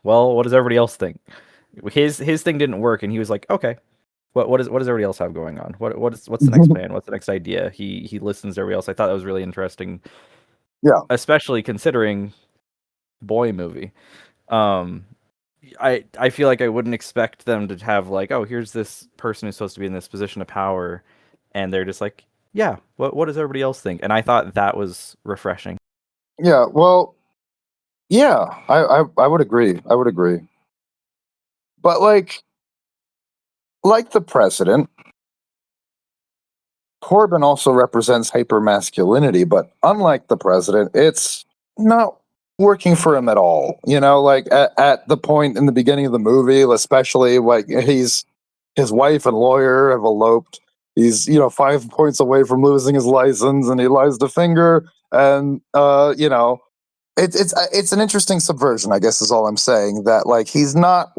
B: well, what does everybody else think? His thing didn't work, and he was like, okay, what does everybody else have going on? What's the next plan? What's the next idea? He listens to everybody else. I thought that was really interesting.
A: Yeah,
B: especially considering boy movie. I feel like I wouldn't expect them to have oh, here's this person who's supposed to be in this position of power, and they're just like, yeah, what does everybody else think? And I thought that was refreshing.
A: Yeah, well, yeah, I would agree. I would agree. But like the president, Corbin also represents hypermasculinity, but unlike the president, it's not working for him at all. At the point in the beginning of the movie, especially his wife and lawyer have eloped. He's 5 points away from losing his license, and he lies to Finger, and it's an interesting subversion, I guess, is all I'm saying. That he's not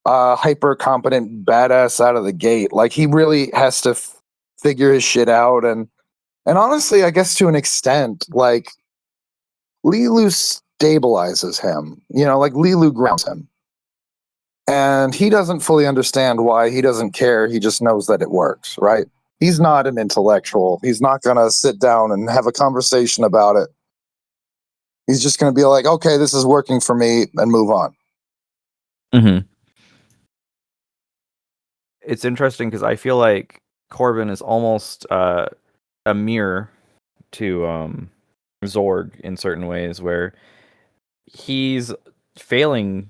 A: a hyper competent badass out of the gate. He really has to figure his shit out, and honestly, I guess to an extent, Leeloo stabilizes him. You know, like Lilu grounds him. And he doesn't fully understand why. He doesn't care. He just knows that it works, right? He's not an intellectual. He's not going to sit down and have a conversation about it. He's just going to be like, okay, this is working for me, and move on.
B: Mm-hmm. It's interesting because I feel like Corbin is almost a mirror to Zorg in certain ways, where he's failing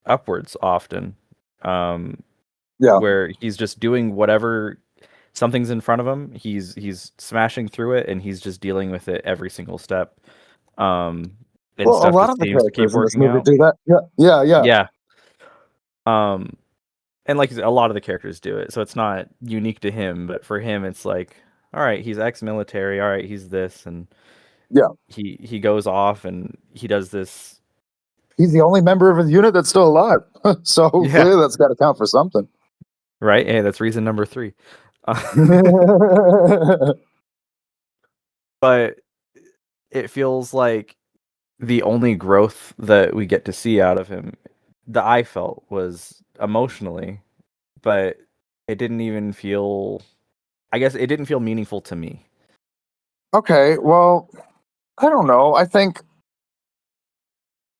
B: upwards often.
A: Yeah.
B: Where he's just doing whatever something's in front of him, he's smashing through it, and he's just dealing with it every single step. And
A: Well, a
B: stuff
A: lot
B: just
A: of the
B: seems to keep
A: characters in this
B: working
A: movie
B: out.
A: do that. Yeah.
B: Yeah. And like a lot of the characters do it, so it's not unique to him. But for him, it's like, all right, he's ex-military. All right, he's this, and
A: Yeah.
B: he goes off and he does this.
A: He's the only member of his unit that's still alive. So
B: Yeah.
A: clearly that's got to count for something.
B: Right? Hey, that's reason number 3. But it feels like the only growth that we get to see out of him, that I felt, was emotionally, but it didn't even feel, I guess it didn't feel meaningful to me.
A: Okay, well, I don't know. I think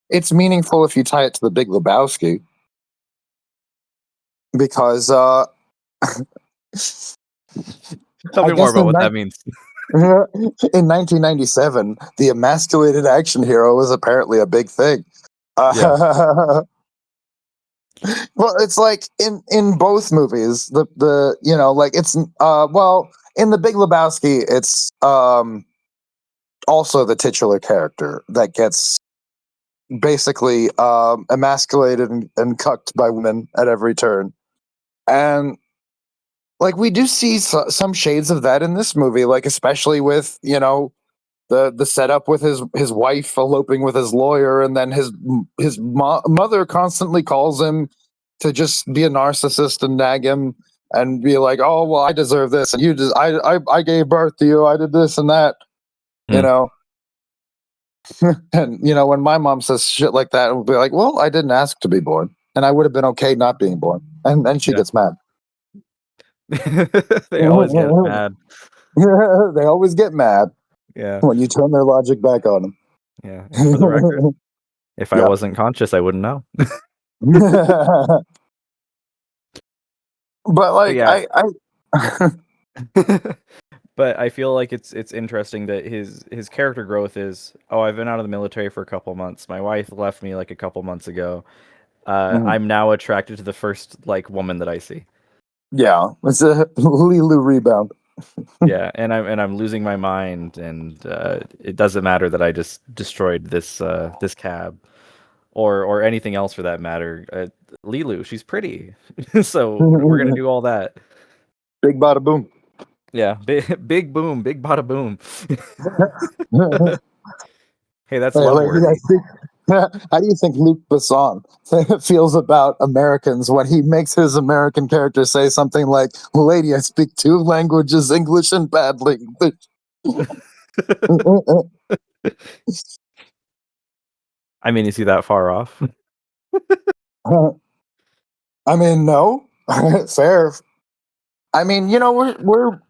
A: it's meaningful if you tie it to the Big Lebowski. Because
B: Tell me more about what that means.
A: in 1997, the emasculated action hero was apparently a big thing. Well, it's like in both movies, the you know, like it's well, in the Big Lebowski, it's also the titular character that gets basically emasculated and cucked by women at every turn. And like we do see some shades of that in this movie, like especially with, you know, the setup with his wife eloping with his lawyer, and then his mother constantly calls him to just be a narcissist and nag him and be like, oh well, I deserve this, and you just I gave birth to you, I did this and that, you know. And you know, when my mom says shit like that, we'll be like, well, I didn't ask to be born, and I would have been okay not being born. And then she gets mad.
B: They always get mad.
A: They always get mad.
B: Yeah.
A: When you turn their logic back on them.
B: Yeah. And for the record, if I wasn't conscious, I wouldn't know.
A: But like,
B: yeah.
A: I
B: But I feel like it's interesting that his character growth is, oh, I've been out of the military for a couple months. My wife left me like a couple months ago. I'm now attracted to the first like woman that I see.
A: Yeah, it's a Lilu rebound.
B: Yeah, and I'm losing my mind, and it doesn't matter that I just destroyed this this cab, or anything else for that matter. Lilu, she's pretty, so we're gonna do all that.
A: Big bada boom.
B: Yeah, big boom, big bada boom. Hey, that's love worthy.
A: How do you think Luc Besson feels about Americans when he makes his American character say something like, "Lady, I speak 2 languages, English and bad English."
B: I mean, is he that far off?
A: I mean, no, fair. I mean, you know, we're.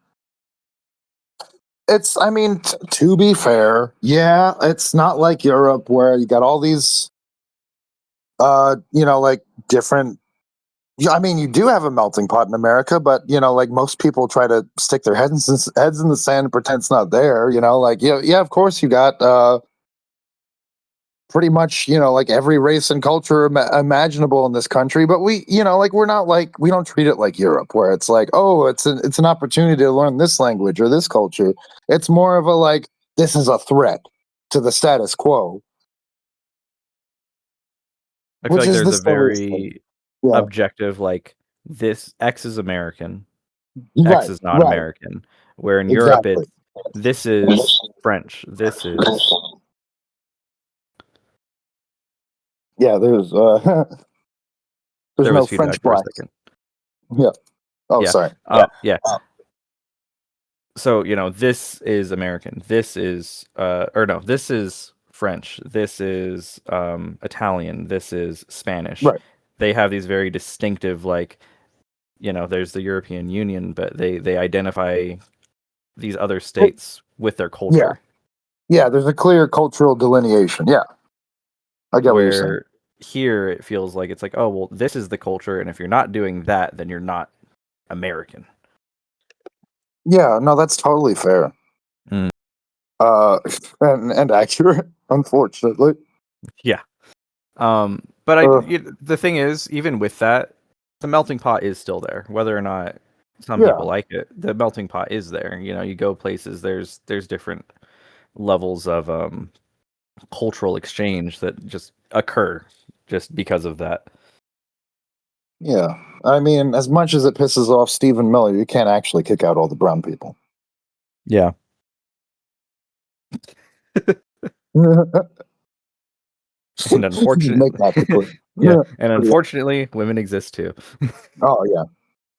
A: It's, I mean, to be fair, yeah, it's not like Europe where you got all these, you know, like different. Yeah, I mean, you do have a melting pot in America, but you know, like most people try to stick their heads in the sand and pretend it's not there. You know, like yeah, of course you got pretty much, you know, like every race and culture imaginable in this country, but we, you know, like we're not like, we don't treat it like Europe where it's like, oh, it's an opportunity to learn this language or this culture. It's more of a like, this is a threat to the status quo.
B: I feel like there's a very objective, like, this X is American, X is not American, where in Europe it's, this is French, this is.
A: Yeah, there's no French black. Yeah. Oh,
B: yeah.
A: sorry.
B: Yeah. So, you know, this is American. This is, or no, this is French. This is Italian. This is Spanish.
A: Right.
B: They have these very distinctive, like, there's the European Union, but they identify these other states with their culture.
A: Yeah, there's a clear cultural delineation. Yeah. I get what you're saying.
B: Where here it feels like it's like, oh, well, this is the culture, and if you're not doing that, then you're not American.
A: Yeah, no, that's totally fair.
B: Mm.
A: And accurate, unfortunately.
B: Yeah. But the thing is, even with that, the melting pot is still there. Whether or not some people like it, the melting pot is there. You go places, there's different levels of cultural exchange that just occur just because of that.
A: Yeah. I mean, as much as it pisses off Stephen Miller, you can't actually kick out all the brown people.
B: Yeah. And unfortunately, and unfortunately, women exist too.
A: Oh yeah,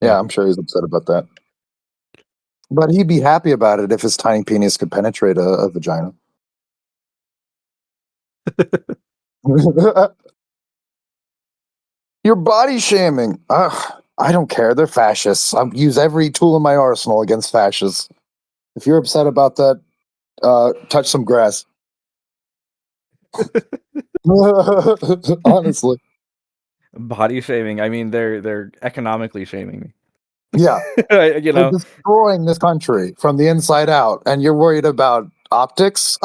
A: yeah. I'm sure he's upset about that, but he'd be happy about it if his tiny penis could penetrate a vagina. You're body shaming. I don't care. They're fascists. I'll use every tool in my arsenal against fascists. If you're upset about that, touch some grass. Honestly,
B: body shaming. I mean, they're economically shaming me.
A: Yeah, they're destroying this country from the inside out, and you're worried about optics.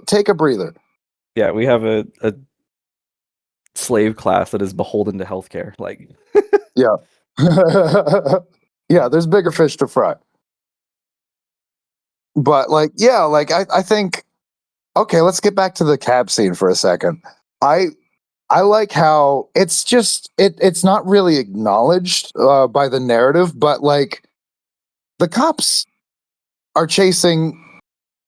A: Take a breather.
B: Yeah, we have a slave class that is beholden to healthcare. Like,
A: yeah, yeah. There's bigger fish to fry. But I think. Okay, let's get back to the cab scene for a second. I like how it's just it's not really acknowledged by the narrative, but like the cops are chasing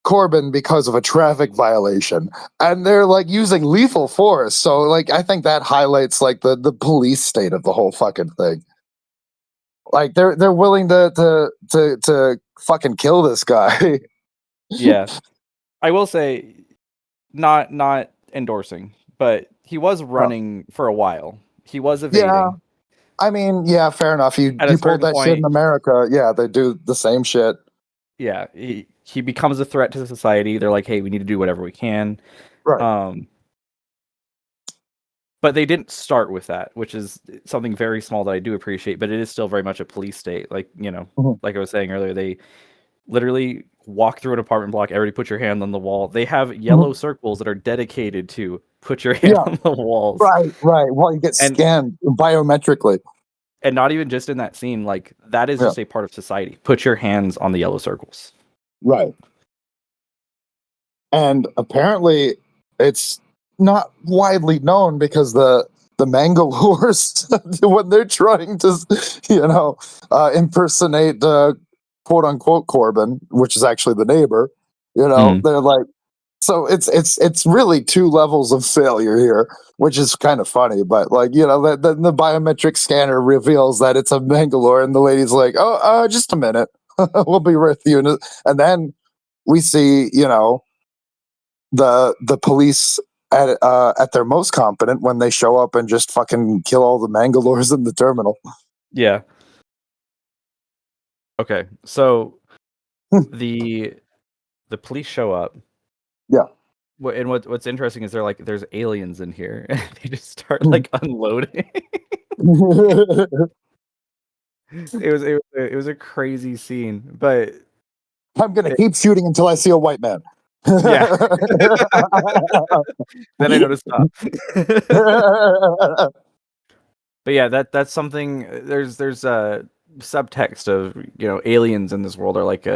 A: Corbin because of a traffic violation, and they're like using lethal force. So like I think that highlights like the police state of the whole fucking thing. Like they're willing to fucking kill this guy.
B: Yeah. I will say, not endorsing, but he was running for a while. He was evading.
A: Yeah, I mean, yeah, fair enough. You pulled that shit in America. Yeah, they do the same shit.
B: Yeah, he becomes a threat to society. They're like, hey, we need to do whatever we can.
A: Right.
B: But they didn't start with that, which is something very small that I do appreciate. But it is still very much a police state. Like like I was saying earlier, they literally walk through an apartment block. Everybody put your hand on the wall. They have yellow circles that are dedicated to put your hand on the walls.
A: Right. Well, you get scanned biometrically.
B: And not even just in that scene. Like, that is just a part of society. Put your hands on the yellow circles.
A: Right. And apparently it's not widely known because the Mangalores, when they're trying to, impersonate quote unquote Corbin, which is actually the neighbor, they're like, so it's really two levels of failure here, which is kind of funny. But like, the biometric scanner reveals that it's a Mangalore, and the lady's like, oh, just a minute, we'll be with you. And then we see, the police at their most competent when they show up and just fucking kill all the Mangalores in the terminal.
B: Yeah. Okay, so the police show up.
A: Yeah.
B: And what's interesting is they're like, there's aliens in here, and they just start like unloading. It was a crazy scene, but
A: I'm gonna keep shooting until I see a white man.
B: Yeah. Then I know to stop. But yeah, that's something. There's a subtext of aliens in this world are like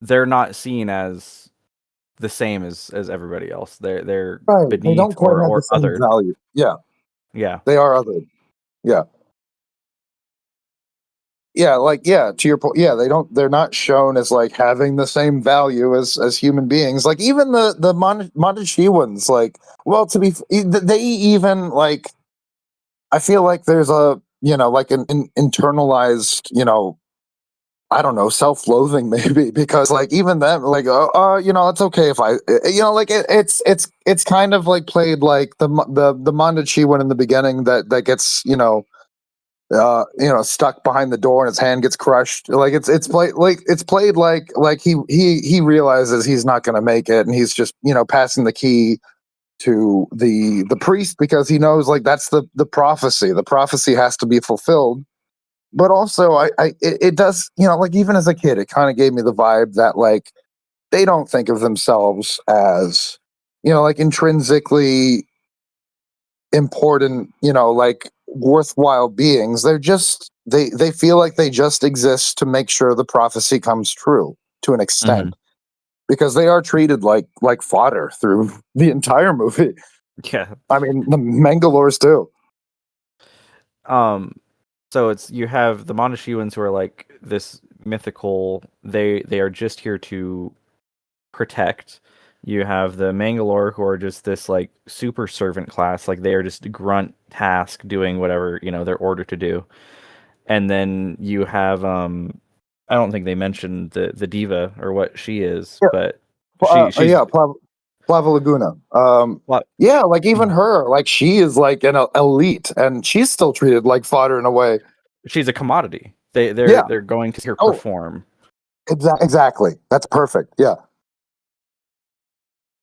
B: they're not seen as the same as everybody else. They're
A: right.
B: beneath
A: they don't quite have
B: or
A: the same
B: other
A: value. Yeah, they are other. Yeah, to your point, they're not shown as like having the same value as human beings. Like even the Montechiwans, like, well, they even like, I feel like there's a like an internalized I don't know, self-loathing maybe, because like even then, like it's okay if like it's kind of like played like the Mondachi one in the beginning that gets stuck behind the door and his hand gets crushed. Like it's played like he realizes he's not going to make it, and he's just passing the key to the priest because he knows like that's the prophecy. The prophecy has to be fulfilled. But also, it does, like even as a kid, it kind of gave me the vibe that like they don't think of themselves as, like intrinsically important, like worthwhile beings. They're just they feel like they just exist to make sure the prophecy comes true to an extent. Because they are treated like fodder through the entire movie.
B: Yeah.
A: I mean, the Mangalores too.
B: So you have the Mondoshiwans who are like this mythical. They are just here to protect. You have the Mangalore who are just this like super servant class. Like they are just grunt task doing whatever they're ordered to do. And then you have I don't think they mentioned the diva or what she is,
A: Yeah.
B: but she's
A: Flava Laguna. Yeah, like even her, like she is like an elite, and she's still treated like fodder in a way.
B: She's a commodity. They're going to hear perform.
A: Exactly. That's perfect. Yeah.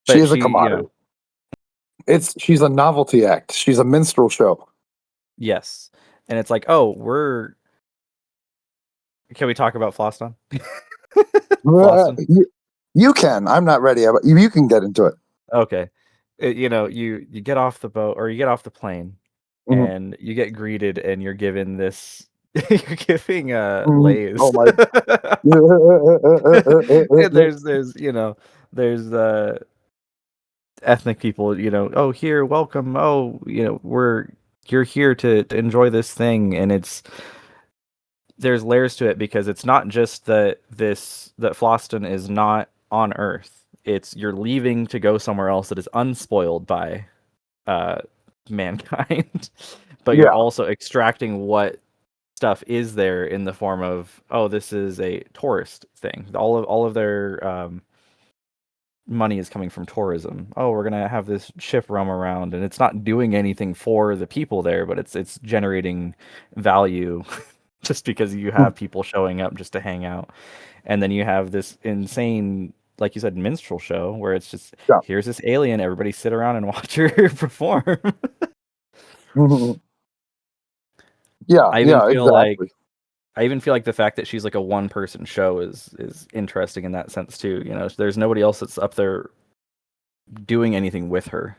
B: But
A: she is a commodity. She's a novelty act. She's a minstrel show.
B: Yes. And it's like, oh, can we talk about Floston?
A: You can. I'm not ready. But you can get into it.
B: Okay. You get off the boat or you get off the plane and you get greeted and you're given this you're giving Lay's.
A: Oh my.
B: there's ethnic people, oh, here, welcome. Oh, you're here to enjoy this thing, and there's layers to it because it's not just that Floston is not on Earth. It's you're leaving to go somewhere else that is unspoiled by mankind, but you're also extracting what stuff is there in the form of, oh, this is a tourist thing. All of their money is coming from tourism. Oh, we're gonna have this ship roam around, and it's not doing anything for the people there, but it's generating value just because you have people showing up just to hang out. And then you have this insane, like you said, minstrel show where it's just here's this alien, everybody sit around and watch her perform.
A: Yeah,
B: I even feel like the fact that she's like a one-person show is interesting in that sense too. There's nobody else that's up there doing anything with her.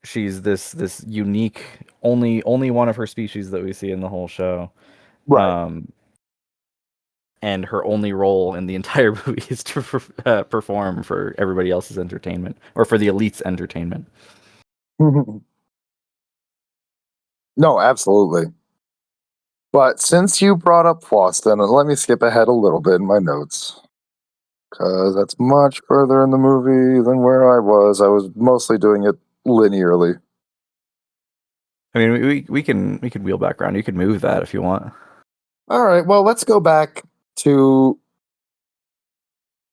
B: She's this unique, only one of her species that we see in the whole show.
A: Right.
B: And her only role in the entire movie is to perform for everybody else's entertainment, or for the elite's entertainment.
A: No, absolutely. But since you brought up Floston, let me skip ahead a little bit in my notes, because that's much further in the movie than where I was. I was mostly doing it linearly.
B: I mean, we can wheel back around. You can move that if you want.
A: All right. Well, let's go back to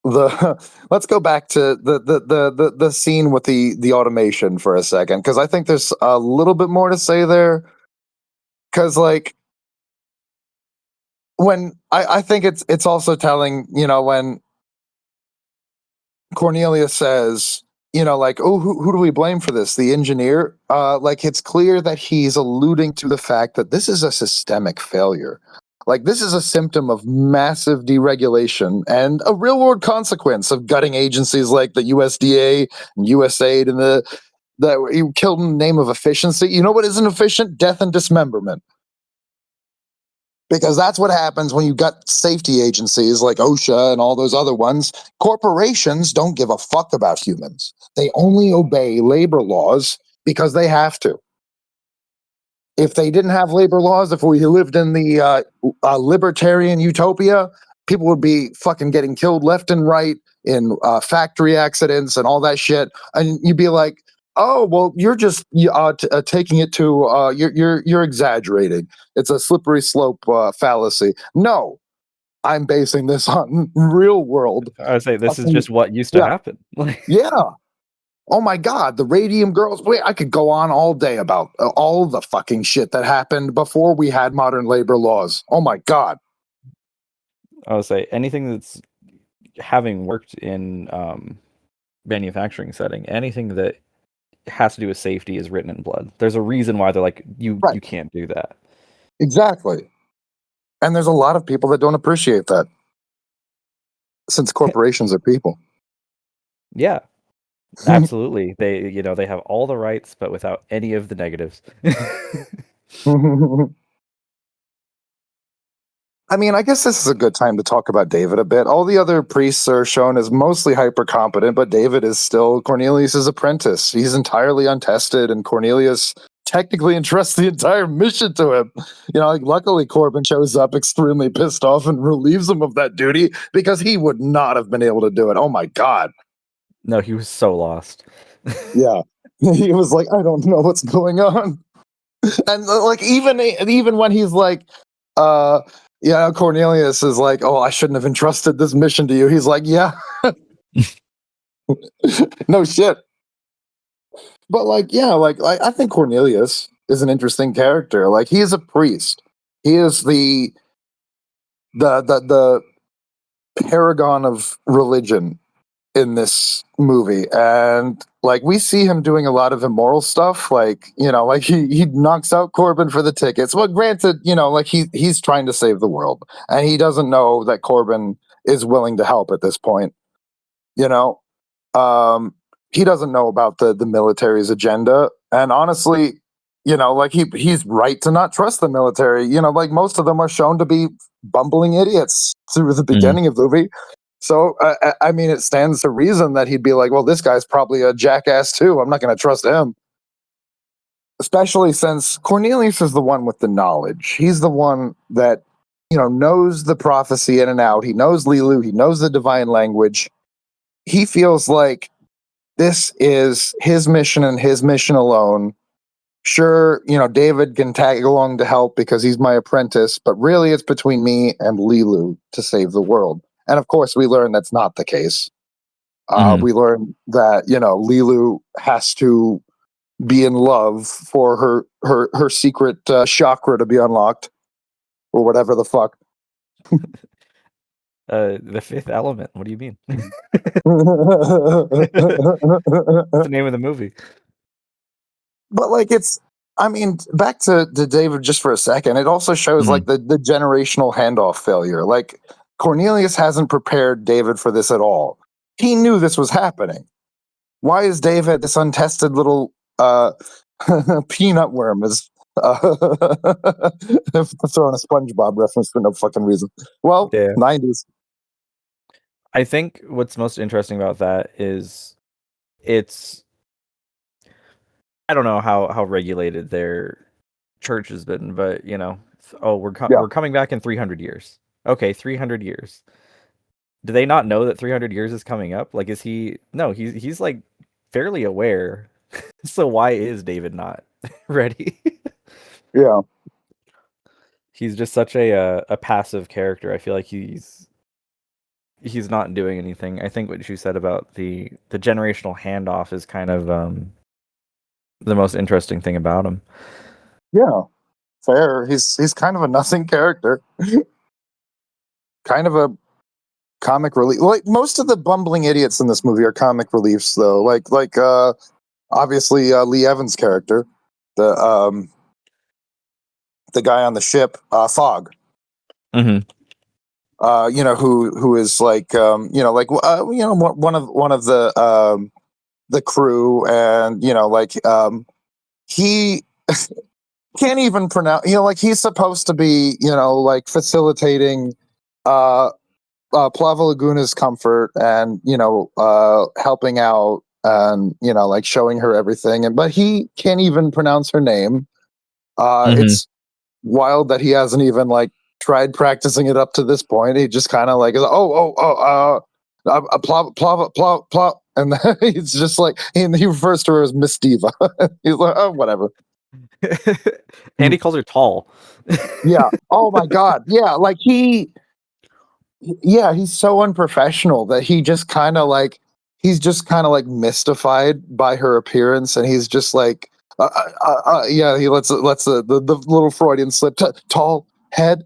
A: the scene with the automation for a second, because I think there's a little bit more to say there. Because like when I think it's also telling, when Cornelia says, like, oh, who do we blame for this? The engineer? Like, it's clear that he's alluding to the fact that this is a systemic failure. Like, this is a symptom of massive deregulation and a real world consequence of gutting agencies like the USDA and USAID and that you killed in the name of efficiency. You know what isn't efficient? Death and dismemberment. Because that's what happens when you got safety agencies like OSHA and all those other ones. Corporations don't give a fuck about humans. They only obey labor laws because they have to. If they didn't have labor laws, if we lived in the libertarian utopia, people would be fucking getting killed left and right in factory accidents and all that shit. And you'd be like, oh well, you're just taking it to you're exaggerating. It's a slippery slope fallacy. No, I'm basing this on real world.
B: I would say this is
A: fucking-
B: just what used to
A: yeah,
B: happen. Like,
A: yeah. Oh my God, the Radium Girls. Wait, I could go on all day about all the fucking shit that happened before we had modern labor laws. Oh my God.
B: I would say anything that's having worked in manufacturing setting, anything that has to do with safety is written in blood. There's a reason why they're like, you
A: Right.
B: can't do that.
A: Exactly. And there's a lot of people that don't appreciate that, since corporations are people.
B: Yeah. Absolutely. They have all the rights, but without any of the negatives.
A: I mean, I guess this is a good time to talk about David a bit. All the other priests are shown as mostly hyper competent, but David is still Cornelius's apprentice. He's entirely untested, and Cornelius technically entrusts the entire mission to him. Like luckily Corbin shows up extremely pissed off and relieves him of that duty, because he would not have been able to do it. Oh my God.
B: No, he was so lost.
A: Yeah. He was like, I don't know what's going on. And like even when he's like, Cornelius is like, oh, I shouldn't have entrusted this mission to you. He's like, yeah. No shit. But like, yeah, like I think Cornelius is an interesting character. Like, he is a priest. He is the paragon of religion in this movie, and like we see him doing a lot of immoral stuff, like like he knocks out Corbin for the tickets. Well, granted, like he's trying to save the world, and he doesn't know that Corbin is willing to help at this point. He doesn't know about the military's agenda, and honestly, like he's right to not trust the military. Like most of them are shown to be bumbling idiots through the beginning of the movie. So, I mean, it stands to reason that he'd be like, well, this guy's probably a jackass too. I'm not going to trust him. Especially since Cornelius is the one with the knowledge. He's the one that, knows the prophecy in and out. He knows Lilu. He knows the divine language. He feels like this is his mission and his mission alone. Sure, David can tag along to help because he's my apprentice, but really it's between me and Lilu to save the world. And of course, we learn that's not the case. We learn that Lilu has to be in love for her secret chakra to be unlocked, or whatever the fuck.
B: The fifth element. What do you mean? That's the name of the movie.
A: But like back to David just for a second. It also shows like the generational handoff failure. Like, Cornelius hasn't prepared David for this at all. He knew this was happening. Why is David this untested little peanut worm? Is throwing a SpongeBob reference for no fucking reason. Well,
B: Yeah.
A: 90s.
B: I think what's most interesting about that is I don't know how regulated their church has been, but we're coming back in 300 years. Okay, 300 years. Do they not know that 300 years is coming up? Like, is he? No, he's like fairly aware. So why is David not ready?
A: Yeah.
B: He's just such a passive character. I feel like he's not doing anything. I think what you said about the generational handoff is kind of the most interesting thing about him.
A: Yeah. Fair. He's kind of a nothing character. Kind of a comic relief. Like, most of the bumbling idiots in this movie are comic reliefs, though. Like obviously Lee Evans' character, the guy on the ship, Fogg.
B: Mm-hmm.
A: Who is like one of the crew, and he can't even pronounce. Like, he's supposed to be like facilitating Plava Laguna's comfort, and helping out, and like showing her everything, but he can't even pronounce her name. It's wild that he hasn't even like tried practicing it up to this point. He just kind of like is And then he's just like, and he refers to her as Miss Diva. He's like, oh, whatever.
B: And he calls her tall.
A: Yeah. Oh my God. Yeah. Like yeah, he's so unprofessional that he's just kind of like mystified by her appearance, and he's just like, yeah, he lets the little Freudian slip, tall head.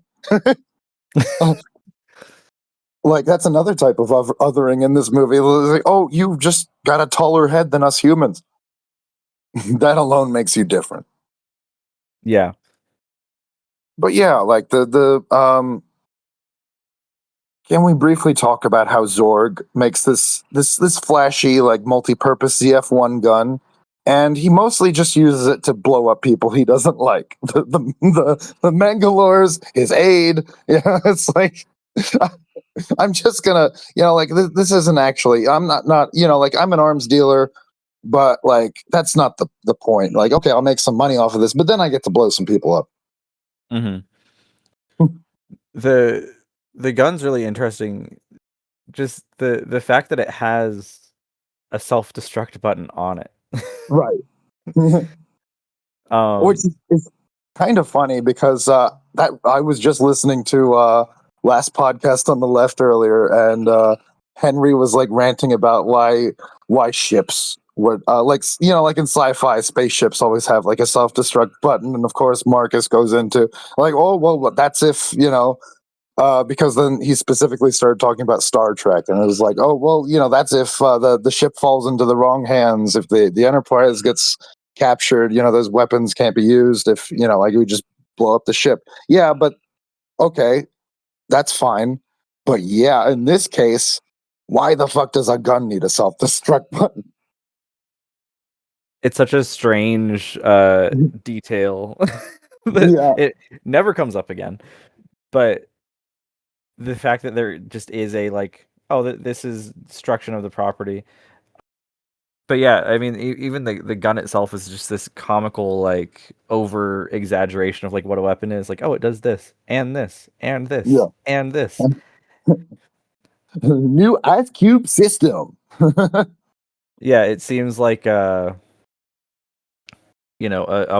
A: Like that's another type of othering in this movie. Like, oh, you just got a taller head than us humans. That alone makes you different.
B: Yeah.
A: But yeah, like can we briefly talk about how Zorg makes this flashy like multi-purpose ZF-1 gun, and he mostly just uses it to blow up people he doesn't like. The Mangalores, his aide. Yeah, it's like I'm just gonna, like this isn't actually. I'm not like I'm an arms dealer, but like that's not the point. Like, okay, I'll make some money off of this, but then I get to blow some people up.
B: Mm-hmm. The gun's really interesting. Just the fact that it has a self-destruct button on it.
A: Right. Which is kind of funny because that I was just listening to last podcast on the left earlier, and Henry was like ranting about why ships would like like in sci-fi, spaceships always have like a self-destruct button, and of course Marcus goes into like, oh well, that's if because then he specifically started talking about Star Trek, and it was like, oh well, that's if the ship falls into the wrong hands, if the Enterprise gets captured, those weapons can't be used, if like we just blow up the ship. Yeah, but okay, that's fine. But yeah, in this case, why the fuck does a gun need a self-destruct button?
B: It's such a strange detail.
A: Yeah.
B: It never comes up again. But the fact that there just is a like, oh, this is destruction of the property. But yeah, I mean, even the gun itself is just this comical, like, over exaggeration of like what a weapon is. Like, oh, it does this and this and this
A: Yeah.
B: and this.
A: New Ice Cube system.
B: Yeah, it seems like a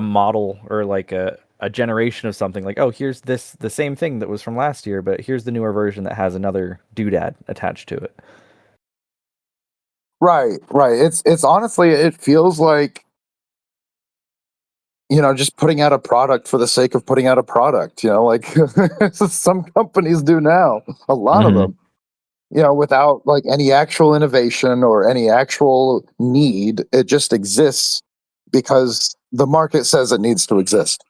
B: model or like a generation of something. Like, oh, here's the same thing that was from last year, but here's the newer version that has another doodad attached to it.
A: Right. It's honestly, it feels like just putting out a product for the sake of putting out a product. Like some companies do now. A lot of them. Without like any actual innovation or any actual need. It just exists because the market says it needs to exist.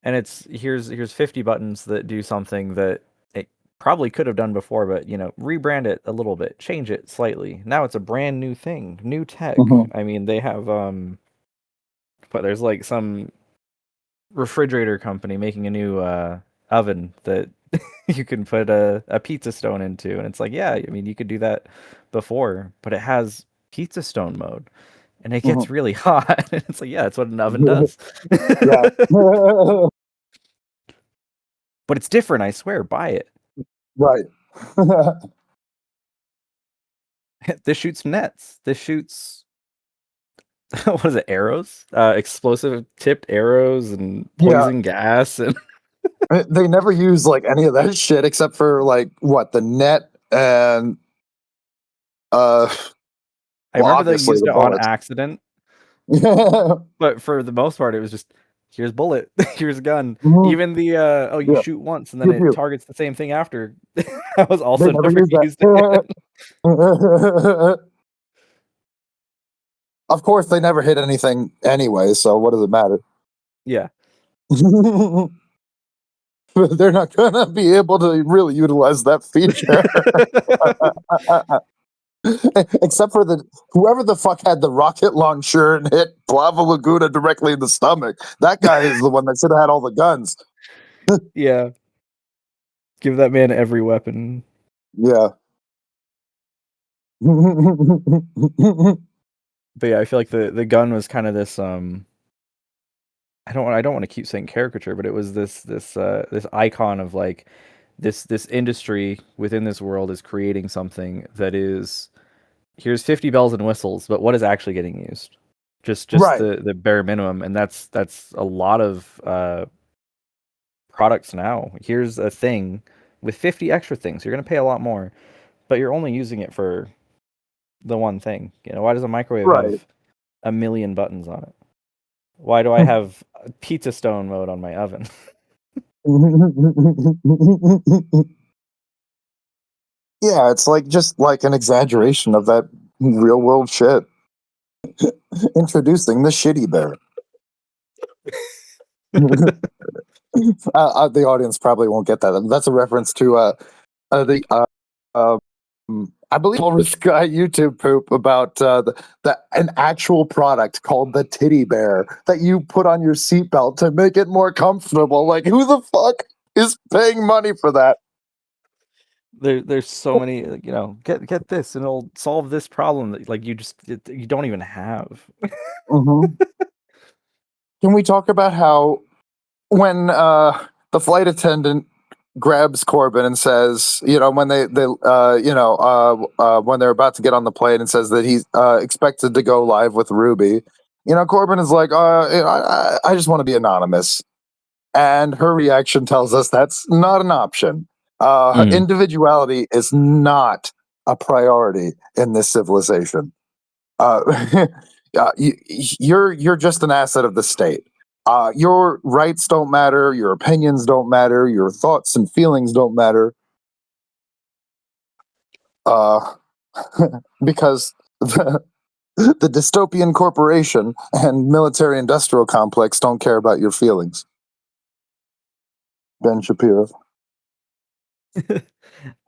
B: And it's here's 50 buttons that do something that it probably could have done before, but rebrand it a little bit, change it slightly. Now it's a brand new thing, new tech. I mean, they have but there's like some refrigerator company making a new oven that you can put a pizza stone into, and it's like, yeah, I mean, you could do that before, but it has pizza stone mode, and it gets really hot. It's like, yeah, that's what an oven does.
A: Yeah.
B: But it's different, I swear. Buy it.
A: Right.
B: This shoots nets. This shoots what is it? Arrows? Explosive tipped arrows and poison gas, and
A: they never use like any of that shit except for like what the net and
B: I remember they used it on accident. But for the most part, it was just here's bullet, here's a gun. Even the you shoot once and then it targets the same thing after. That was also never used again.
A: Of course, they never hit anything anyway, so what does it matter?
B: Yeah.
A: They're not gonna be able to really utilize that feature. Except for whoever the fuck had the rocket launcher and hit Lava Laguna directly in the stomach. That guy is the one that should have had all the guns.
B: Yeah. Give that man every weapon.
A: Yeah.
B: But yeah, I feel like the gun was kind of this I don't want to keep saying caricature, but it was this icon of like this industry within this world is creating something that is here's 50 bells and whistles, but what is actually getting used? Just
A: Right.
B: the bare minimum, and that's a lot of products now. Here's a thing with 50 extra things. You're going to pay a lot more, but you're only using it for the one thing. Why does a microwave
A: Right.
B: have a million buttons on it? Why do I have a pizza stone mode on my oven?
A: Yeah, it's just like an exaggeration of that real world shit. Introducing the shitty bear. The audience probably won't get that. That's a reference to I believe Walrus Guy YouTube poop about an actual product called the Titty Bear that you put on your seatbelt to make it more comfortable. Like, who the fuck is paying money for that?
B: There's so many, get this and it'll solve this problem that you don't even have.
A: Mm-hmm. Can we talk about how when the flight attendant grabs Corbin and says, when when they're about to get on the plane and says that he's expected to go live with Ruby, Corbin is like, I just want to be anonymous. And her reaction tells us that's not an option. Individuality is not a priority in this civilization. You're just an asset of the state. Your rights don't matter. Your opinions don't matter. Your thoughts and feelings don't matter. Because the dystopian corporation and military industrial complex don't care about your feelings. Ben Shapiro.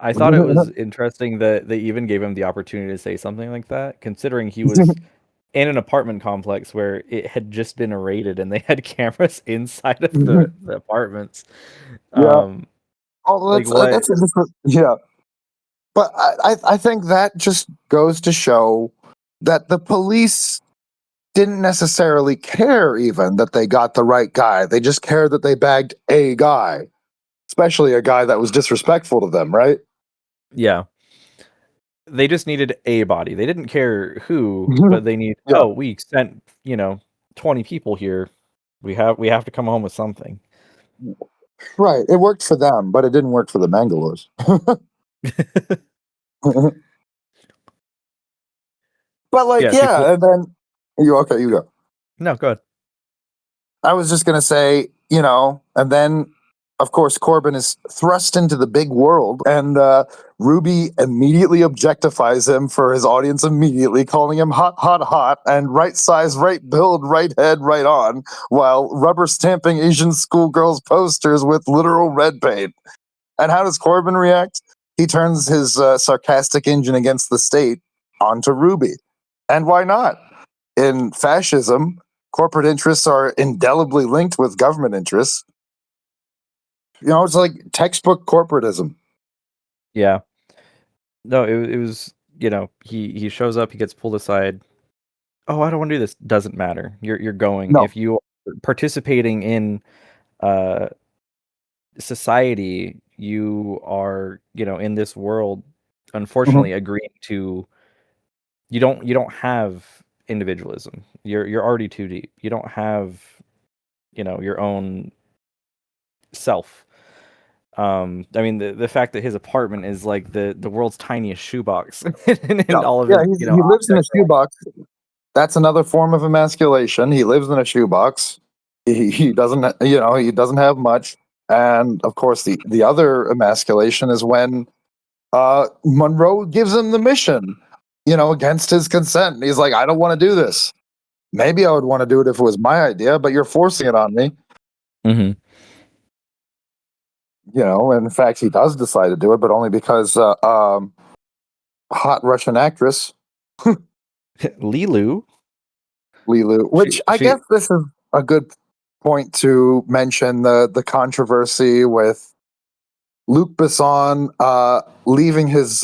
B: I thought it was interesting that they even gave him the opportunity to say something like that, considering he was in an apartment complex where it had just been raided and they had cameras inside of the apartments.
A: Yeah. That's a different. Yeah. But I think that just goes to show that the police didn't necessarily care even that they got the right guy. They just cared that they bagged a guy, especially a guy that was disrespectful to them, right?
B: Yeah. They just needed a body. They didn't care who, but they need, we sent, 20 people here. We have to come home with something.
A: Right. It worked for them, but it didn't work for the Mangalores. But and then you go.
B: No, go ahead.
A: I was just gonna say, and then of course Corbin is thrust into the big world, and Ruby immediately objectifies him for his audience, immediately calling him hot, hot, hot, and right size, right build, right head, right on, while rubber stamping Asian schoolgirls' posters with literal red paint. And how does Corbin react? He turns his sarcastic engine against the state onto Ruby. And why not? In fascism, corporate interests are indelibly linked with government interests. It's like textbook corporatism.
B: Yeah. No, it was, he shows up, he gets pulled aside. Oh, I don't want to do this. Doesn't matter. You're going.
A: No.
B: If you are participating in society, you are, in this world, unfortunately agreeing to, you don't have individualism. You're already too deep. You don't have, your own self. I mean, the fact that his apartment is like the world's tiniest shoebox, and all of it.
A: He lives in a shoebox. That's another form of emasculation. He lives in a shoebox. He doesn't, he doesn't have much. And of course, the other emasculation is when Monroe gives him the mission, against his consent. He's like, I don't want to do this. Maybe I would want to do it if it was my idea, but you're forcing it on me.
B: Mm-hmm.
A: In fact, he does decide to do it, but only because hot Russian actress
B: Lilu,
A: which I guess this is a good point to mention the controversy with Luc Besson leaving his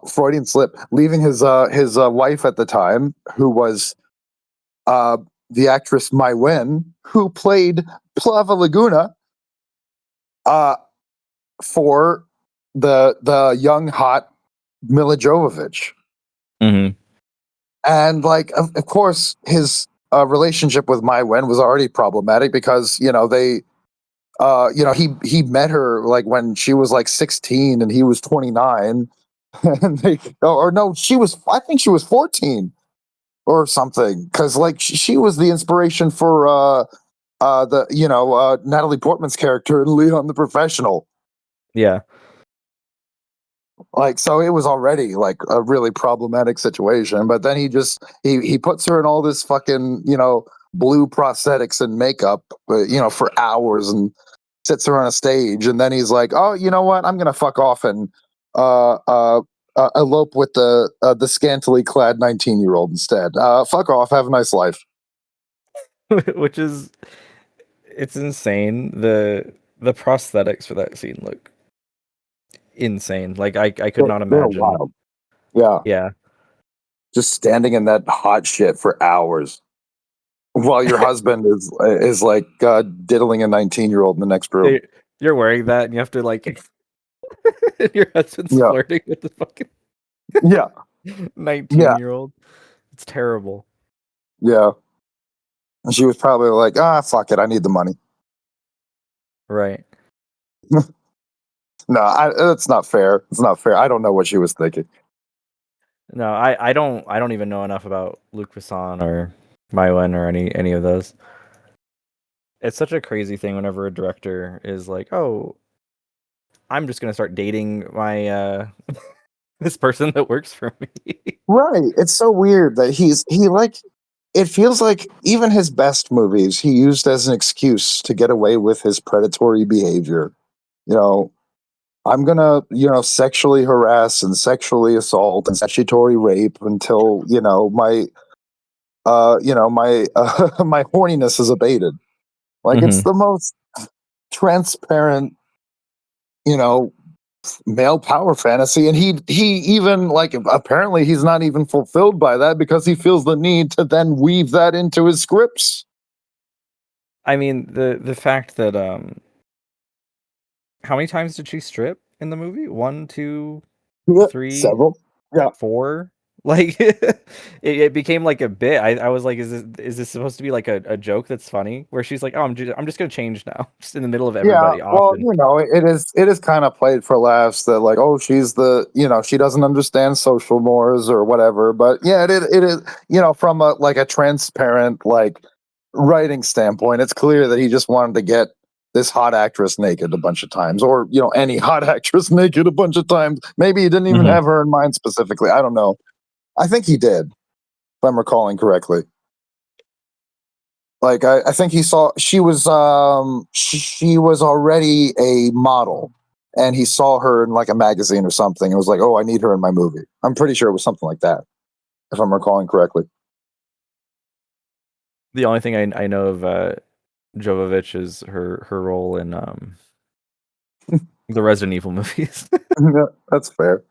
A: Freudian slip, leaving his wife at the time, who was the actress Mai Wen, who played Plava Laguna, for the young hot Mila Jovovich.
B: Mm-hmm.
A: And like, of course, his relationship with Mai Wen was already problematic because he met her like when she was like 16 and he was 29, and or no, I think she was 14 or something, because like she was the inspiration for Natalie Portman's character in Leon the Professional.
B: Yeah.
A: Like, so it was already like a really problematic situation, but then he puts her in all this fucking blue prosthetics and makeup for hours, and sits her on a stage, and then he's like, oh, you know what, I'm gonna fuck off and uh uh elope with the scantily clad 19-year-old instead. Fuck off, have a nice life.
B: Which is, it's insane. The prosthetics for that scene look insane. Like I could not
A: They're
B: imagine.
A: wild. Yeah,
B: Yeah.
A: just standing in that hot shit for hours while your husband is like diddling a 19-year-old in the next room.
B: You're wearing that and you have to like your husband's
A: Yeah.
B: flirting with the fucking
A: Yeah,
B: 19-year-old. It's terrible.
A: yeah. And she was probably like, fuck it, I need the money.
B: Right.
A: No, that's not fair. It's not fair. I don't know what she was thinking.
B: No, I don't even know enough about Luc Besson or Mai Wen or any of those. It's such a crazy thing whenever a director is like, "Oh, I'm just gonna start dating my this person that works for me."
A: Right. It's so weird that it feels like even his best movies he used as an excuse to get away with his predatory behavior. I'm gonna, sexually harass and sexually assault and statutory rape until, my my horniness is abated. Like, it's the most transparent, male power fantasy, and he even, like, apparently he's not even fulfilled by that because he feels the need to then weave that into his scripts.
B: I mean, the fact that how many times did she strip in the movie? 1, 2, 3,
A: Several. Yeah.
B: 4? Like it became like a bit. I was like, is this supposed to be like a joke that's funny? Where she's like, oh, I'm just gonna change now, just in the middle of everybody.
A: Yeah, well,
B: Often.
A: it is kind of played for laughs that, like, oh, she's she doesn't understand social mores or whatever. But yeah, it is, from a transparent, like, writing standpoint, it's clear that he just wanted to get this hot actress naked a bunch of times, or any hot actress naked a bunch of times. Maybe he didn't even have her in mind specifically. I don't know. I think he did, if I'm recalling correctly. Like, I think he saw she was already a model, and he saw her in like a magazine or something. It was like, oh, I need her in my movie. I'm pretty sure it was something like that, if I'm recalling correctly.
B: The only thing I know of Jovovich is her role in the Resident Evil movies.
A: Yeah, that's fair.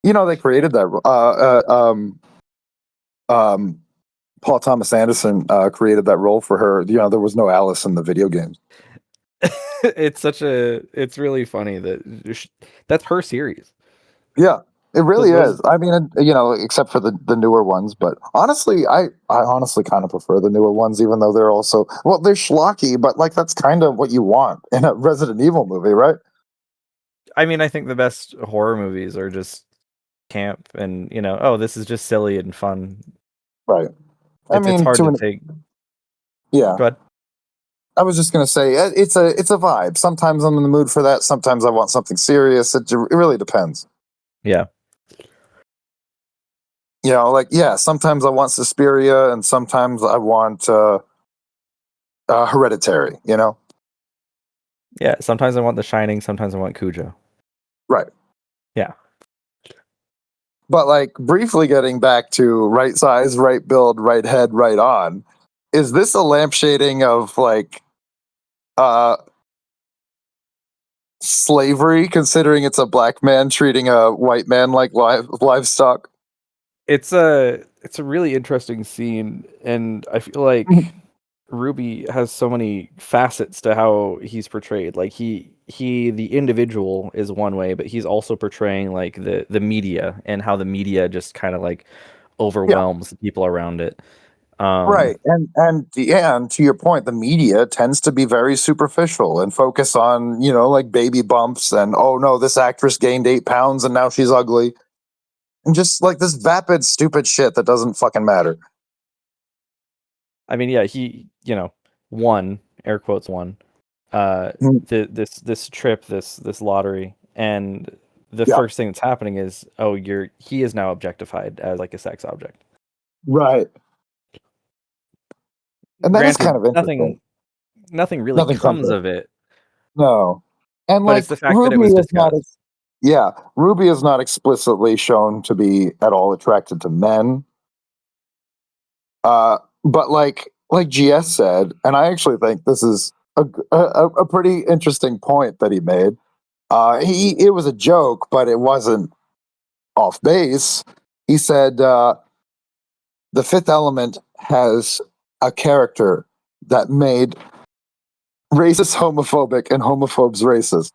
A: They created that. Paul Thomas Anderson created that role for her. There was no Alice in the video games.
B: It's really funny that that's her series.
A: Yeah, it really
B: Those-
A: is. I mean, except for the newer ones, but honestly, I honestly kind of prefer the newer ones, even though they're also, well, they're schlocky, but like, that's kind of what you want in a Resident Evil movie, right?
B: I mean, I think the best horror movies are just camp and, oh, this is just silly and fun.
A: Right.
B: It's hard to take.
A: Yeah.
B: Go ahead.
A: I was just gonna say, it's a vibe. Sometimes I'm in the mood for that. Sometimes I want something serious. It really depends.
B: Yeah.
A: Sometimes I want Suspiria, and sometimes I want Hereditary.
B: Yeah. Sometimes I want The Shining. Sometimes I want Cujo.
A: Right.
B: Yeah.
A: But, like, briefly getting back to right size, right build, right head, right on, is this a lampshading of, like, slavery, considering it's a black man treating a white man like livestock?
B: It's a really interesting scene, and I feel like Ruby has so many facets to how he's portrayed. Like he the individual is one way, but he's also portraying like the media and how the media just kind of like
A: Yeah.
B: overwhelms the people around it.
A: Right. And to your point, the media tends to be very superficial and focus on, like baby bumps and, oh no, this actress gained 8 pounds and now she's ugly. And just like this vapid, stupid shit that doesn't fucking matter.
B: I mean, yeah, he, won, air quotes won,
A: Mm.
B: this trip, this lottery, and the
A: Yeah.
B: first thing that's happening is, oh, he is now objectified as like a sex object.
A: Right. And that is
B: Granted,
A: kind of interesting.
B: nothing really
A: Nothing comes
B: comes
A: of it.
B: of it,
A: No. And
B: but it's
A: like
B: the fact that it was discussed.
A: Ruby is not explicitly shown to be at all attracted to men. But like GS said, and I actually think this is a pretty interesting point that he made. It was a joke, but it wasn't off base. He said the Fifth Element has a character that made racist homophobic and homophobes racist.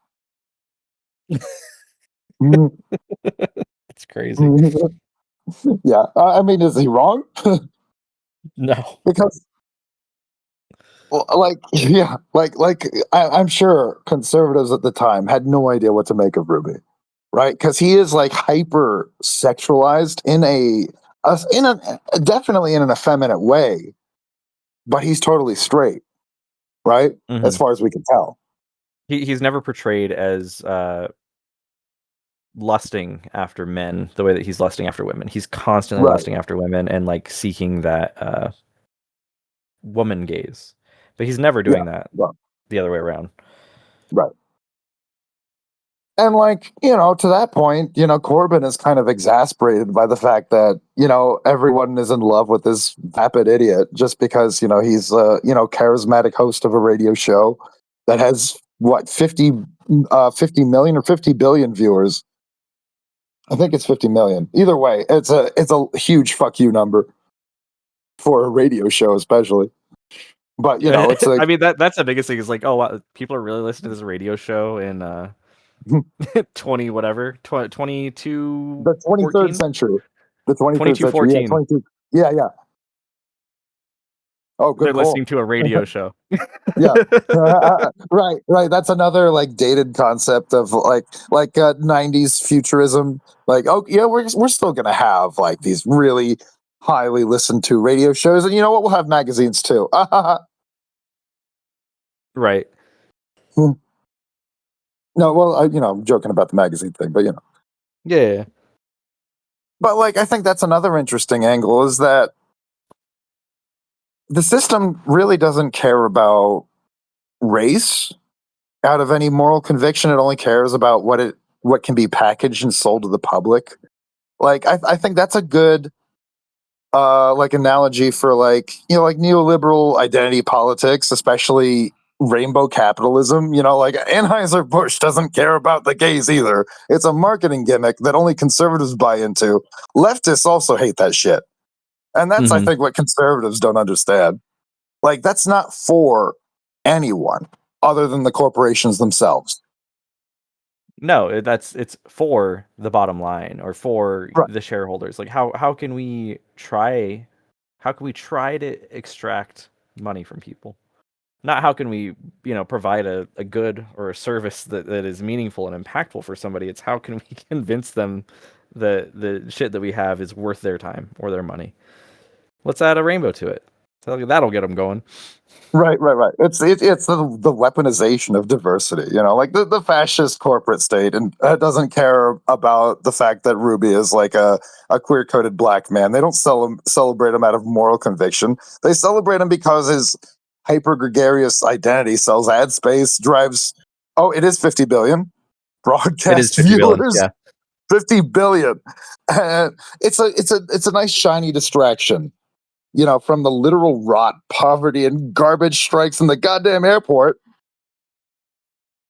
B: It's crazy.
A: Yeah, I mean, is he wrong?
B: No.
A: Because, well, I'm sure conservatives at the time had no idea what to make of Ruby, right? Because he is like hyper sexualized in a definitely in an effeminate way, but he's totally straight, right? As
B: Mhm.
A: far as we can tell.
B: He's never portrayed as lusting after men the way that he's lusting after women. He's constantly
A: Right.
B: lusting after women and like seeking that woman gaze. But he's never
A: Yeah.
B: doing that
A: Right.
B: the other way around.
A: Right. And to that point, Corbyn is kind of exasperated by the fact that, everyone is in love with this vapid idiot just because, he's charismatic host of a radio show that has what 50 million or 50 billion viewers. I think it's 50 million. Either way, it's a huge fuck you number for a radio show, especially. But it's like
B: I mean that's the biggest thing is like, oh wow, people are really listening to this radio show in 20 whatever, 22
A: the 23rd
B: 14?
A: century. The 23rd century. Yeah,
B: 2214.
A: 22. Yeah, yeah. Oh, good
B: They're
A: call.
B: listening to a radio show.
A: Yeah. Right. That's another like dated concept of like 90s futurism. Like, oh yeah, we're still gonna have like these really highly listened to radio shows, and you know what? We'll have magazines too.
B: Right.
A: No, well, I'm joking about the magazine thing, but
B: Yeah.
A: But I think that's another interesting angle is that the system really doesn't care about race out of any moral conviction. It only cares about what can be packaged and sold to the public. I think that's a good analogy for neoliberal identity politics, especially rainbow capitalism. Anheuser-Busch doesn't care about the gays either. It's a marketing gimmick that only conservatives buy into. Leftists also hate that shit. And that's I think what conservatives don't understand. That's not for anyone other than the corporations themselves.
B: No, it's for the bottom line or for
A: Right.
B: the shareholders. Like how can we try to extract money from people? Not how can we, provide a good or a service that is meaningful and impactful for somebody. It's how can we convince them that the shit that we have is worth their time or their money. Let's add a rainbow to it. So that'll get them going.
A: Right. It's the weaponization of diversity. The fascist corporate state, and doesn't care about the fact that Ruby is like a queer coded black man. They don't celebrate him out of moral conviction. They celebrate him because his hyper gregarious identity sells ad space, drives. Oh, it is 50 billion broadcast
B: It is 50
A: viewers.
B: billion, yeah.
A: 50 billion. It's a nice shiny distraction. From the literal rot, poverty, and garbage strikes in the goddamn airport.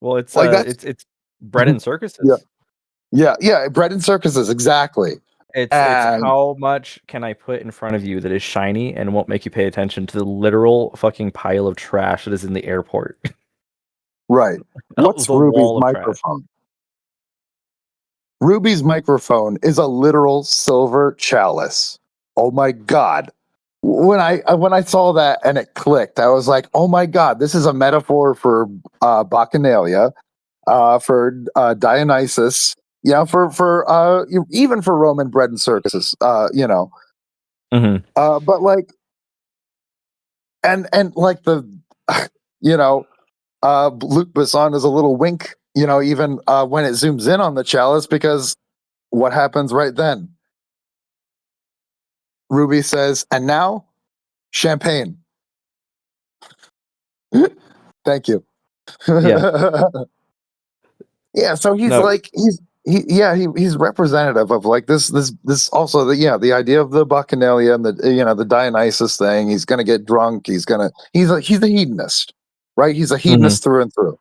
B: Well, it's
A: it's
B: bread and circuses.
A: Yeah, bread and circuses, exactly.
B: It's how much can I put in front of you that is shiny and won't make you pay attention to the literal fucking pile of trash that is in the airport.
A: Right. What's
B: The
A: Ruby's
B: wall of trash.
A: microphone? Ruby's microphone is a literal silver chalice. Oh my god. When I saw that and it clicked, I was like, "Oh my god, this is a metaphor for Bacchanalia, for Dionysus, even for Roman bread and circuses, but like and like the you know Luc Besson is a little wink, even when it zooms in on the chalice, because what happens right then? Ruby says, "And now, champagne." Thank you.
B: Yeah.
A: Yeah, so he's
B: No,
A: like he's representative of like this also the idea of the Bacchanalia and the Dionysus thing. He's gonna get drunk. He's a hedonist, right? He's a hedonist through and through.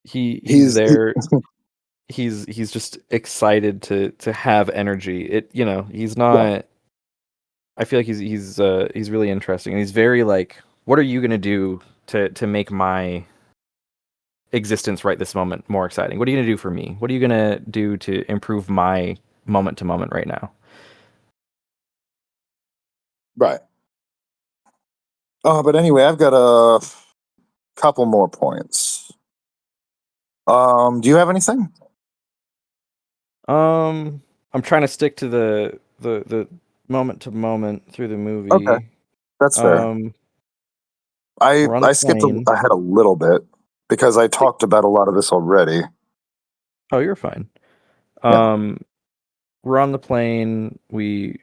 B: he's
A: He's he,
B: there. He's just excited to have energy. He's
A: yeah,
B: not. I feel like he's really interesting, and he's very like, what are you gonna do to make my existence right this moment more exciting? What are you gonna do for me? What are you gonna do to improve my moment to moment right now?
A: right. But anyway, I've got a couple more points. Do you have anything?
B: I'm trying to stick to the moment to moment through the
A: Okay,
B: movie.
A: that's fair.
B: Um,
A: I
B: we're on the
A: I skipped
B: plane.
A: ahead a little bit because I talked about a lot of this already.
B: Oh, you're fine.
A: Yeah,
B: Um, we're on the plane. We've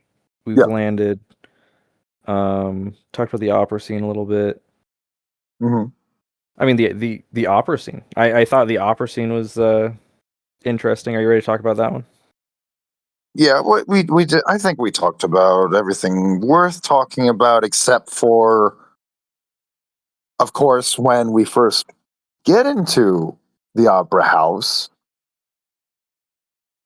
A: yeah.
B: landed. Talked about the opera scene a little bit.
A: Hmm.
B: I mean the opera scene. I thought the opera scene was interesting. Are you ready to talk about that one?
A: Yeah, we did. I think we talked about everything worth talking about, except for, of course, when we first get into the opera house.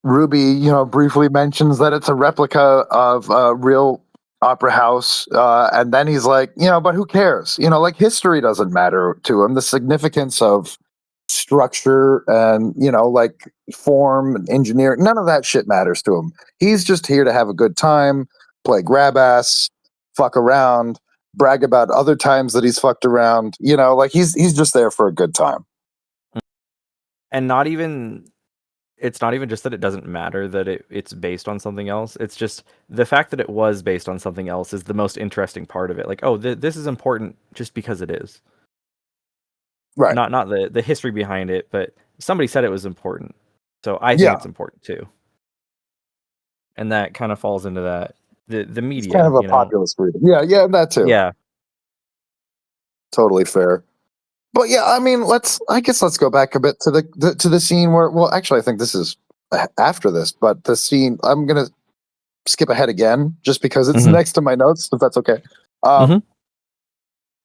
A: Ruby, briefly mentions that it's a replica of a real opera house, and then he's like, but who cares? Like history doesn't matter to him. The significance of structure and like form and engineering, none of that shit matters to him. He's just here to have a good time, play grab ass, fuck around, brag about other times that he's fucked around. Like he's just there for a good time.
B: And it's not even just that it doesn't matter that it's based on something else. It's just the fact that it was based on something else is the most interesting part of it. Like, oh, this is important just because it is.
A: Right.
B: Not the history behind it, but somebody said it was important. So I think
A: Yeah.
B: it's important too. And that kind of falls into that. The
A: It's kind
B: media,
A: of a populist reading. Yeah, that too.
B: Yeah.
A: Totally fair. But yeah, I mean, let's go back a bit to the scene where, well, actually, I think this is after this, but the scene, I'm gonna skip ahead again just because it's
B: Mhm.
A: next to my notes, if that's okay.
B: Mhm.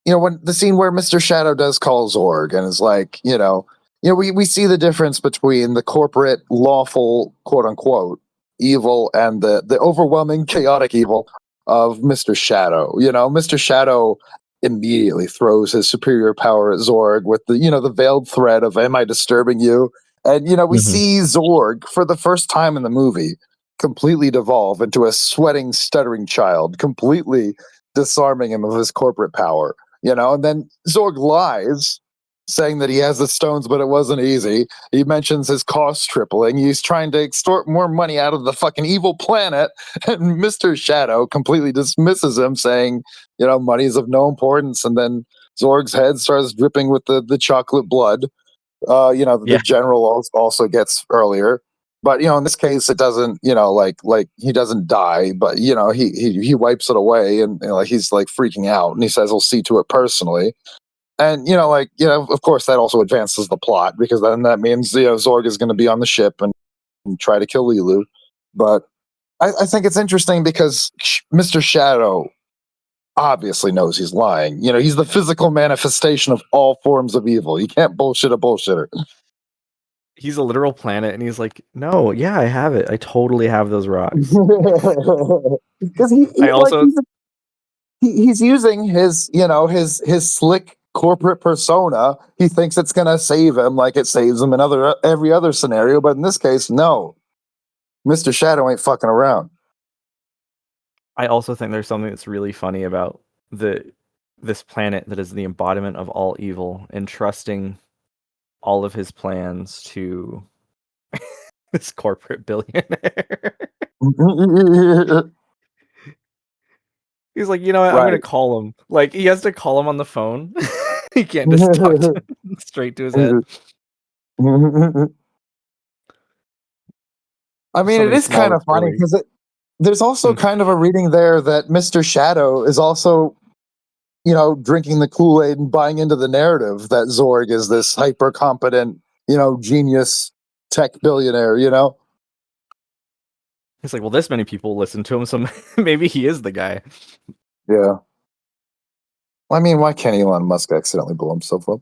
A: When the scene where Mr. Shadow does call Zorg and is like, we see the difference between the corporate lawful quote unquote evil and the overwhelming chaotic evil of Mr. Shadow. Mr. Shadow immediately throws his superior power at Zorg with the veiled threat of "Am I disturbing you?" And we
B: Mhm.
A: see Zorg for the first time in the movie completely devolve into a sweating, stuttering child, completely disarming him of his corporate power. And then Zorg lies, saying that he has the stones, but it wasn't easy. He mentions his cost tripling. He's trying to extort more money out of the fucking evil planet. And Mr. Shadow completely dismisses him, saying, money is of no importance. And then Zorg's head starts dripping with the chocolate blood. The
B: Yeah.
A: general also gets earlier. But in this case, it doesn't. Like he doesn't die, but he wipes it away, and like he's like freaking out, and he says he'll see to it personally. And of course, that also advances the plot because then that means Zorg is going to be on the ship and try to kill Lilu. But I think it's interesting because Mr. Shadow obviously knows he's lying. He's the physical manifestation of all forms of evil. You can't bullshit a bullshitter.
B: He's a literal planet and he's like, "No, yeah, I have it. I totally have those rocks."
A: Because
B: I also
A: he's using his his slick corporate persona. He thinks it's gonna save him like it saves him in every other scenario, but in this case, no. Mr. Shadow ain't fucking around.
B: I also think there's something that's really funny about this planet that is the embodiment of all evil, and trusting all of his plans to this corporate billionaire. He's like, you know what? I'm gonna
A: Right.
B: call him. Like, he has to call him on the phone. He can't just talk to him straight to his head.
A: I mean,
B: So
A: it
B: many
A: is kind
B: small,
A: of funny
B: really.
A: because there's also kind of a reading there that Mr. Shadow is also, you know, drinking the Kool-Aid and buying into the narrative that Zorg is this hyper competent, you know, genius tech billionaire, you know?
B: He's like, well, this many people listen to him, so maybe he is the guy.
A: Yeah. I mean, why can't Elon Musk accidentally blow himself up?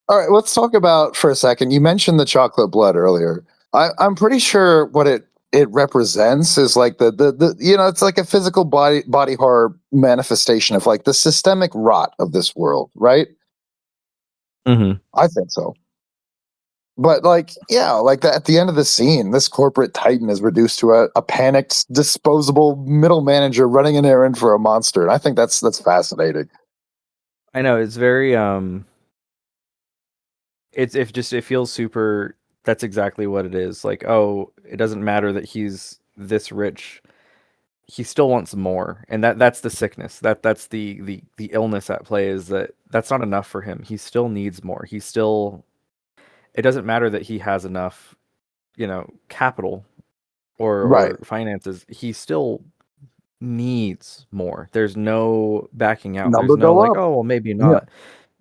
A: All right, let's talk about for a second. You mentioned the chocolate blood earlier. I'm pretty sure what it represents is like the you know, it's like a physical body horror manifestation of like the systemic rot of this world, right?
B: Mm-hmm.
A: I think so. But like, yeah, like at the end of the scene, this corporate titan is reduced to a panicked, disposable middle manager running an errand for a monster, and I think that's fascinating.
B: I know, it's very it feels super. That's exactly what it is. Like, oh, it doesn't matter that he's this rich. He still wants more, and that's the sickness. That's the illness at play, is that that's not enough for him. He still needs more. He still. It doesn't matter that he has enough, capital
A: Right.
B: or finances. He still needs more. There's no backing out. There's
A: Number
B: no
A: go
B: like,
A: up.
B: oh well, maybe
A: Yeah.
B: not.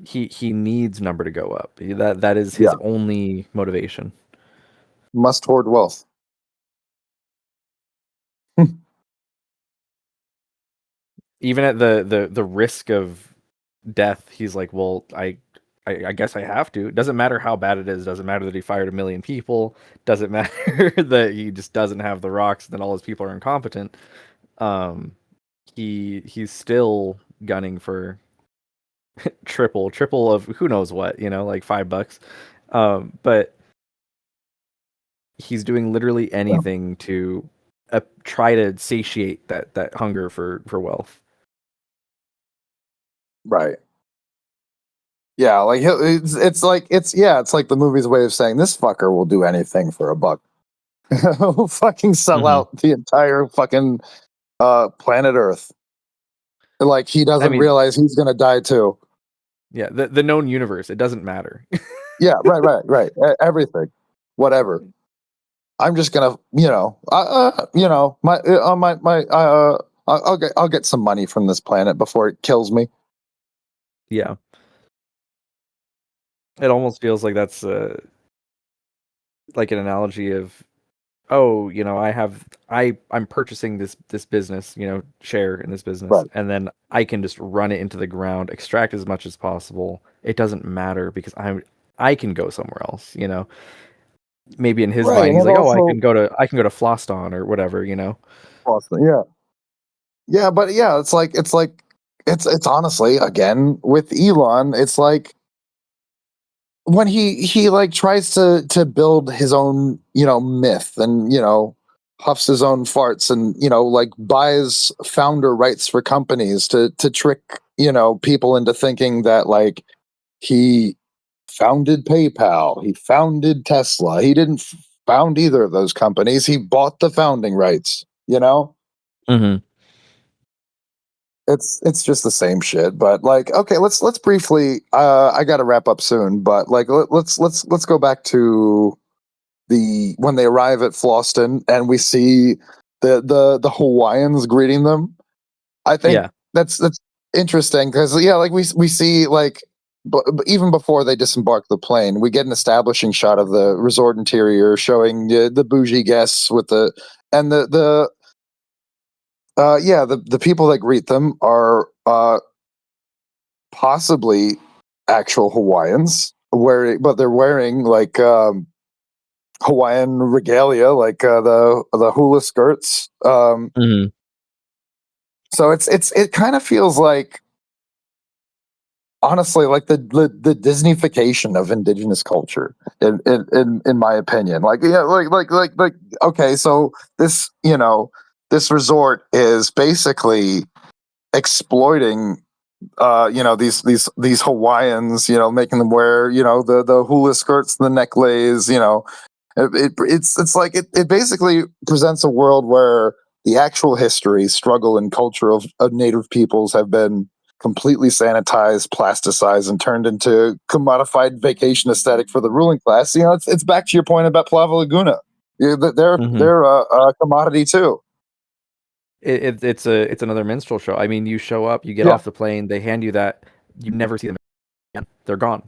B: He needs number to go up. That is his
A: Yeah.
B: only motivation.
A: Must hoard wealth.
B: Even at the risk of death, he's like, well, I guess I have to. It doesn't matter how bad it is. Doesn't matter that he fired 1,000,000 people. Doesn't matter that he just doesn't have the rocks. That all his people are incompetent. Um, he's still gunning for triple of who knows what. Like $5. But he's doing literally
A: Yeah.
B: anything to try to satiate that hunger for wealth.
A: Right. Yeah, like it's like it's the movie's way of saying this fucker will do anything for a buck. He'll fucking sell
B: Mhm.
A: out the entire fucking planet Earth. Like he
B: I
A: doesn't
B: mean,
A: realize he's gonna die too.
B: yeah, the known universe, it doesn't matter.
A: Yeah, right. Everything, whatever. I'm just gonna, I'll get some money from this planet before it kills me.
B: Yeah. It almost feels like that's like an analogy of, oh, I'm purchasing this business, share in this business,
A: Right,
B: and then I can just run it into the ground, extract as much as possible. It doesn't matter because I can go somewhere else. Maybe in his
A: right,
B: mind,
A: and
B: he's
A: it
B: like, oh, I
A: also,
B: can go to Floston or whatever.
A: awesome, yeah, yeah, but yeah, it's honestly again with Elon, it's like when he like tries to build his own myth and huffs his own farts and like buys founder rights for companies to trick people into thinking that like he founded PayPal, he founded Tesla. He didn't found either of those companies. He bought the founding rights.
B: Mm-hmm.
A: It's just the same shit. But like, okay, let's briefly. I got to wrap up soon, but like, let's go back to when they arrive at Floston and we see the Hawaiians greeting them. I think
B: Yeah.
A: that's interesting because yeah, like we see like even before they disembark the plane, we get an establishing shot of the resort interior showing the bougie guests with the yeah, the people that greet them are possibly actual Hawaiians but they're wearing like Hawaiian regalia, like the hula skirts.
B: Mm-hmm.
A: So it kind of feels like, honestly, like the Disneyfication of indigenous culture, in my opinion. Like, yeah, like okay, so this, this resort is basically exploiting, these Hawaiians, making them wear, the hula skirts, the necklace, it's like it basically presents a world where the actual history, struggle, and culture of native peoples have been completely sanitized, plasticized, and turned into commodified vacation aesthetic for the ruling class. It's back to your point about Plava Laguna. Yeah,
B: Mhm.
A: they're a commodity too.
B: It's another minstrel show. I mean, you show up, you get
A: Yeah,
B: off the plane, they hand you that, you never see them again. They're gone.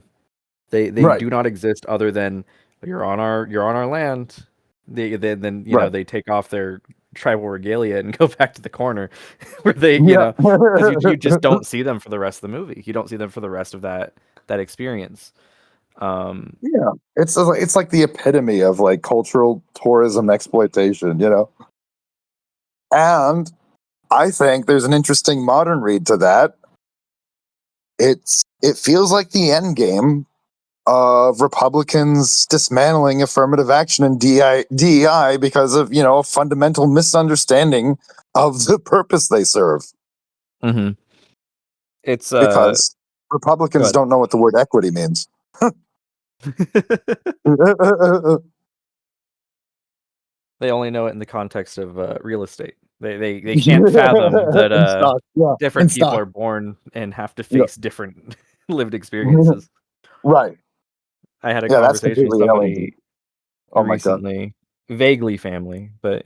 B: They
A: right,
B: do not exist other than you're on our land. Then
A: right.
B: they take off their tribal regalia and go back to the corner where they
A: Yeah,
B: because you just don't see them for the rest of the movie. You don't see them for the rest of that experience. Um,
A: yeah. It's like the epitome of like cultural tourism exploitation. And I think there's an interesting modern read to that. It feels like the end game of Republicans dismantling affirmative action and DEI because of a fundamental misunderstanding of the purpose they serve.
B: mhm. It's
A: Because
B: go
A: Republicans
B: ahead.
A: don't know what the word equity means.
B: They only know it in the context of real estate. They can't fathom that
A: In stock, yeah, in
B: different people
A: stock,
B: are born and have to
A: yeah,
B: face different lived experiences.
A: right,
B: I had a
A: yeah. That's
B: conversation with
A: completely alienating.
B: somebody
A: Oh my god.
B: recently, vaguely family, but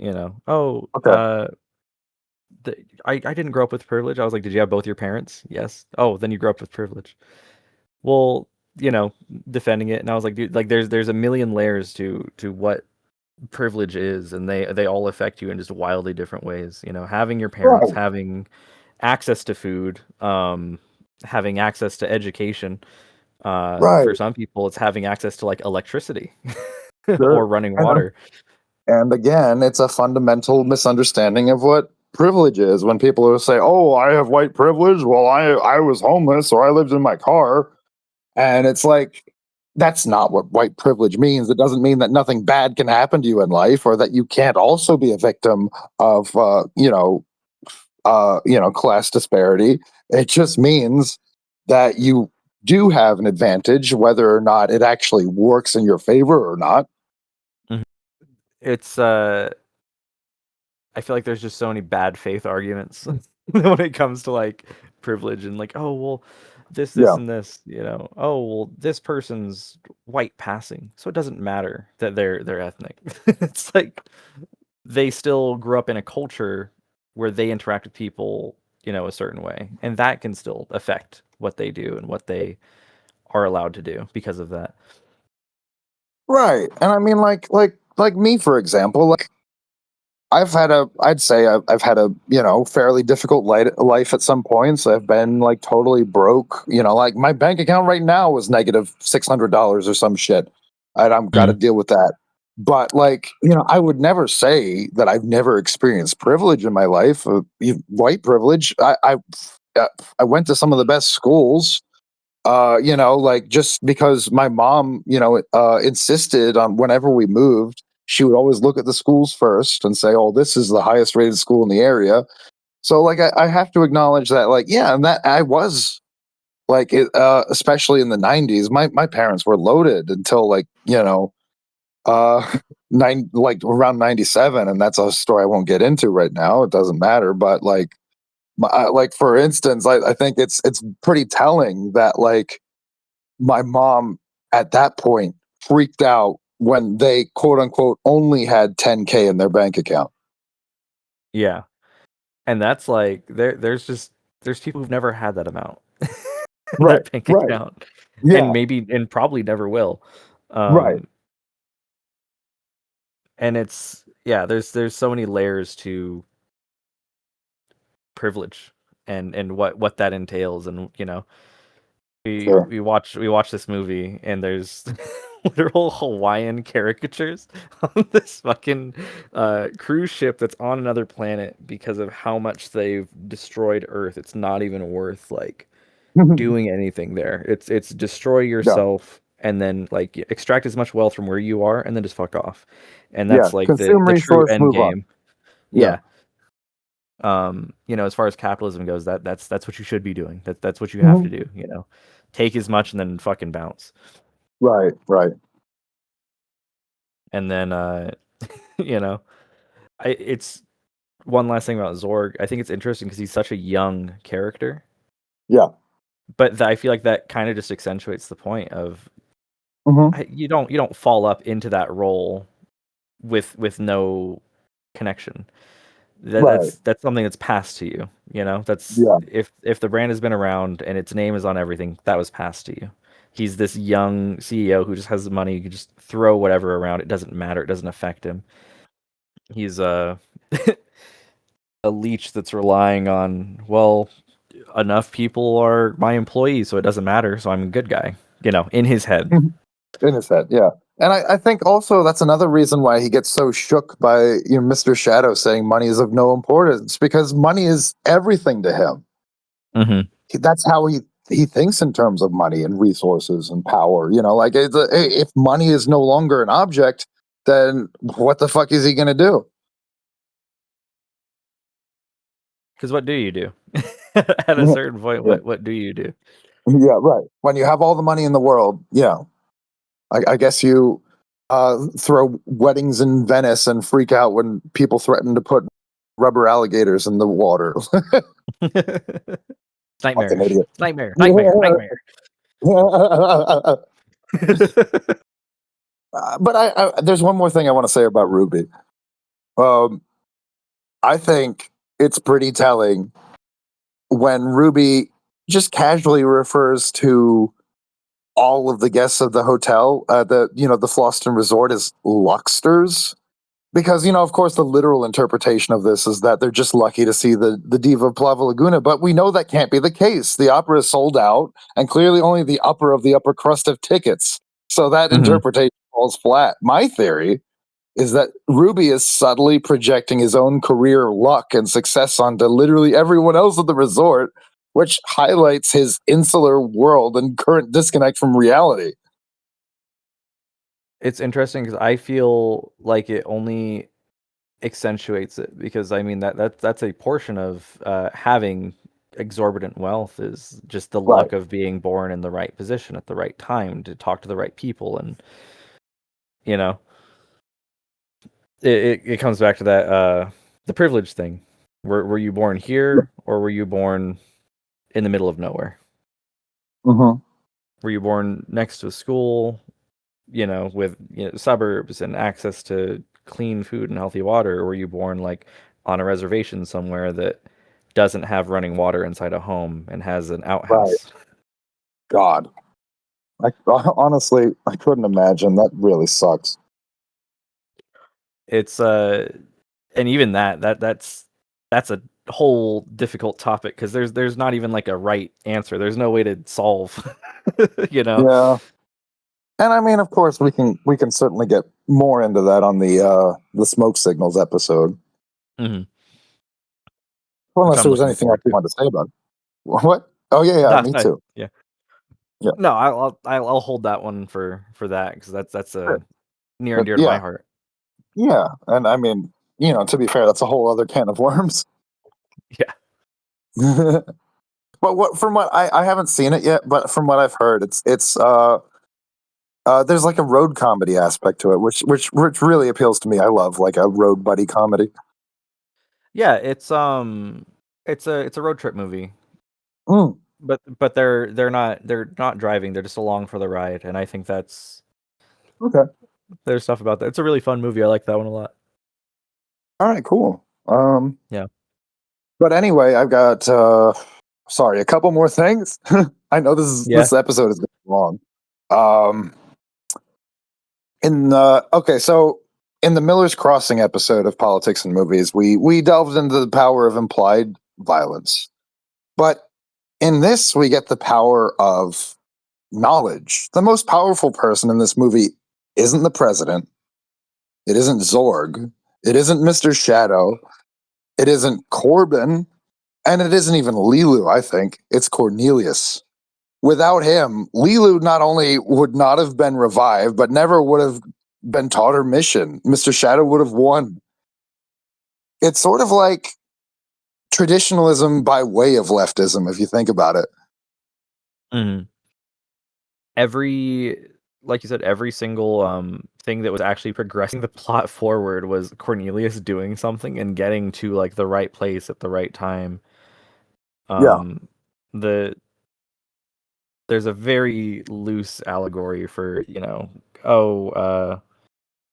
B: oh,
A: Okay.
B: I didn't grow up with privilege. I was like, did you have both your parents? Yes. Oh, then you grew up with privilege. Well, defending it, and I was like, dude, like there's a million layers to what privilege is, and they all affect you in just wildly different ways. Having your parents,
A: Right,
B: having access to food, having access to education. For
A: right,
B: some people, it's having access to like electricity
A: sure.
B: or running
A: And
B: water.
A: and again, it's a fundamental misunderstanding of what privilege is. When people will say, "Oh, I have white privilege," well, I was homeless or I lived in my car, and it's like that's not what white privilege means. It doesn't mean that nothing bad can happen to you in life, or that you can't also be a victim of class disparity. It just means that you do have an advantage, whether or not it actually works in your favor or not.
B: Mhm. It's I feel like there's just so many bad faith arguments when it comes to like privilege and like, oh well, this
A: Yeah,
B: and this, oh well, this person's white passing, so it doesn't matter that they're ethnic. It's like they still grew up in a culture where they interact with people, a certain way, and that can still affect what they do and what they are allowed to do because of that.
A: right. And I mean, like me, for example, like I'd say I've had a fairly difficult life at some points. I've been like totally broke. Like my bank account right now was negative $600 or some shit, and I've got to
B: Mm.
A: deal with that. But like I would never say that I've never experienced privilege in my life, white privilege. I went to some of the best schools. Like just because my mom, insisted on whenever we moved, she would always look at the schools first and say, "Oh, this is the highest rated school in the area." So, like, I have to acknowledge that, like, yeah, and that I was like, especially in the '90s, my parents were loaded until like uh, like around '97, and that's a story I won't get into right now. It doesn't matter, but like for instance, I think it's pretty telling that like my mom at that point freaked out when they quote unquote only had 10K in their bank account.
B: Yeah, and that's like there's people who've never had that amount in their
A: Right,
B: bank
A: right.
B: account,
A: Yeah,
B: and probably never will.
A: right.
B: Um, and it's yeah, there's so many layers to privilege and what that entails, and we
A: Sure.
B: we watch this movie, and there's literal Hawaiian caricatures on this fucking cruise ship that's on another planet because of how much they've destroyed Earth. It's not even worth like doing anything there. It's destroy
A: Yeah,
B: yourself and then like extract as much wealth from where you are and then just fuck off. And
A: yeah.
B: that's like
A: Consume
B: the true
A: resource,
B: end
A: move on.
B: game.
A: Yeah.
B: Yeah. As far as capitalism goes, that's what you should be doing. That's what you have to do, Take as much and then fucking bounce.
A: Right, right.
B: And then it's one last thing about Zorg. I think it's interesting because he's such a young character.
A: Yeah.
B: But I feel like that kind of just accentuates the point of you don't fall up into that role with no connection.
A: Right.
B: That's something that's passed to you. That's
A: Yeah.
B: if the brand has been around and its name is on everything, that was passed to you. He's this young CEO who just has the money. He can just throw whatever around. It doesn't matter. It doesn't affect him. He's a leech that's relying on, well, enough people are my employees, so it doesn't matter. So I'm a good guy. In his head.
A: In his head, yeah. And I think also that's another reason why he gets so shook by Mr. Shadow saying money is of no importance, because money is everything to him. That's how he thinks in terms of money and resources and power. Like if money is no longer an object, then what the fuck is he gonna do?
B: Because what do you do? At a certain point,
A: Yeah.
B: what do you do?
A: Yeah, right. When you have all the money in the world, I guess you throw weddings in Venice and freak out when people threaten to put rubber alligators in the water.
B: Nightmare.
A: Fucking idiot.
B: Nightmare.
A: But there's one more thing I want to say about Ruby. I think it's pretty telling when Ruby just casually refers to all of the guests of the hotel, the Floston Resort, as Lucksters. Because, of course, the literal interpretation of this is that they're just lucky to see the Diva of Plava Laguna. But we know that can't be the case. The opera is sold out, and clearly only the upper of the upper crust have tickets. So that interpretation falls flat. My theory is that Ruby is subtly projecting his own career luck and success onto literally everyone else at the resort, which highlights his insular world and current disconnect from reality.
B: It's interesting because I feel like it only accentuates it, because I mean that's a portion of having exorbitant wealth is just the luck of being born in the right position at the right time to talk to the right people, and it comes back to that the privilege thing. Were you born here or were you born in the middle of nowhere? Were you born next to a school, with suburbs and access to clean food and healthy water, or were you born like on a reservation somewhere that doesn't have running water inside a home and has an outhouse?
A: God, honestly, I couldn't imagine. That really sucks.
B: It's and even that's a whole difficult topic, because there's not even like a right answer. There's no way to solve.
A: Yeah. And I mean, of course, we can certainly get more into that on the smoke signals episode.
B: Mm-hmm.
A: Unless there was anything else you wanted to say about it. What? Oh yeah, me too.
B: Yeah.
A: Yeah.
B: No, I'll hold that one for that, because that's a near and dear to my heart.
A: Yeah, and I mean, to be fair, that's a whole other can of worms.
B: Yeah.
A: But from what I haven't seen it yet, but from what I've heard, it's there's like a road comedy aspect to it, which really appeals to me. I love like a road buddy comedy.
B: Yeah, it's a road trip movie. But they're not driving, they're just along for the ride, and I think that's
A: okay.
B: There's stuff about that. It's a really fun movie. I like that one a lot.
A: All right, cool.
B: Yeah.
A: But anyway, I've got a couple more things. I know this episode is long. So in the Miller's Crossing episode of Politics and Movies, we delved into the power of implied violence. But in this, we get the power of knowledge. The most powerful person in this movie isn't the president. It isn't Zorg. It isn't Mr. Shadow. It isn't Corbin. And it isn't even Lilu, I think. It's Cornelius. Without him, Lilu not only would not have been revived, but never would have been taught her mission. Mr. Shadow would have won. It's sort of like traditionalism by way of leftism, if you think about it.
B: Mhm. Like you said, every single thing that was actually progressing the plot forward was Cornelius doing something and getting to like the right place at the right time.
A: Yeah.
B: The There's a very loose allegory for,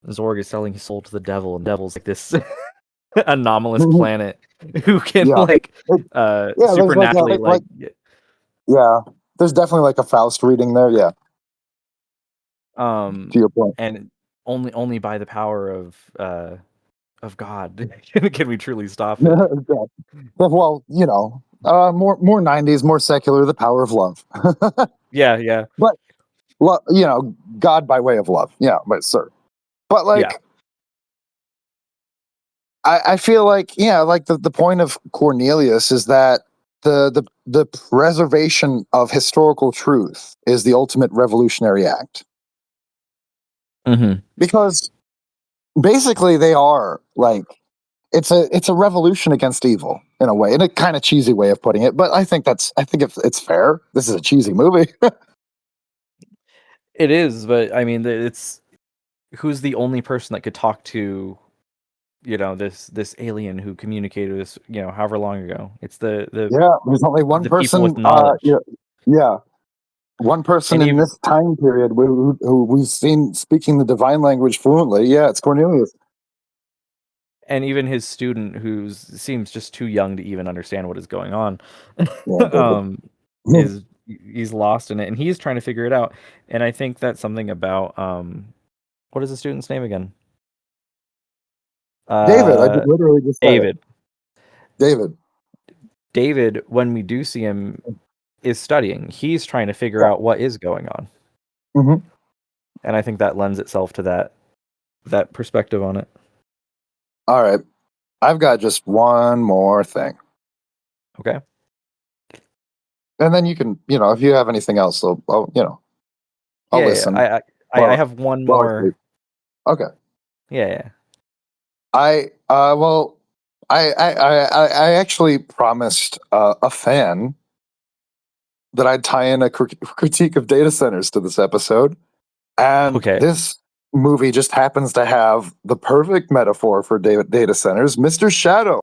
B: Zorg is selling his soul to the devil, and devil's like this anomalous planet who can
A: Yeah. Yeah, there's
B: supernaturally
A: yeah, there's definitely like a Faust reading there. Yeah, to your point.
B: and only by the power of God can we truly stop it.
A: Yeah. Well, more 90s, more secular, the power of love.
B: Yeah.
A: But God by way of love. Yeah, but sir. But like,
B: Yeah.
A: I feel like, like the point of Cornelius is that the preservation of historical truth is the ultimate revolutionary act.
B: Mm-hmm.
A: Because basically they are like, it's a revolution against evil in a way, in a kind of cheesy way of putting it. But I think it's fair. This is a cheesy movie.
B: It is, but I mean, it's who's the only person that could talk to, this alien who communicated this, however long ago. It's the
A: Yeah, there's only one
B: the people with
A: person.
B: knowledge.
A: Yeah, one person
B: And
A: in
B: even
A: this time period who we've seen speaking the divine language fluently. Yeah, it's Cornelius.
B: and even his student, who seems just too young to even understand what is going on,
A: Yeah,
B: is he's lost in it, and he's trying to figure it out. And I think that's something about what is the student's name again?
A: David. I literally just said it.
B: David.
A: David.
B: When we do see him, is studying. He's trying to figure out what is going on.
A: Mm-hmm.
B: And I think that lends itself to that perspective on it.
A: All right, I've got just one more thing,
B: Okay.
A: and then you can, if you have anything else, I'll listen.
B: I have one more.
A: Okay.
B: Yeah.
A: Well, I actually promised a fan that I'd tie in a critique of data centers to this episode, and
B: Okay.
A: this movie just happens to have the perfect metaphor for data centers. Mr. Shadow,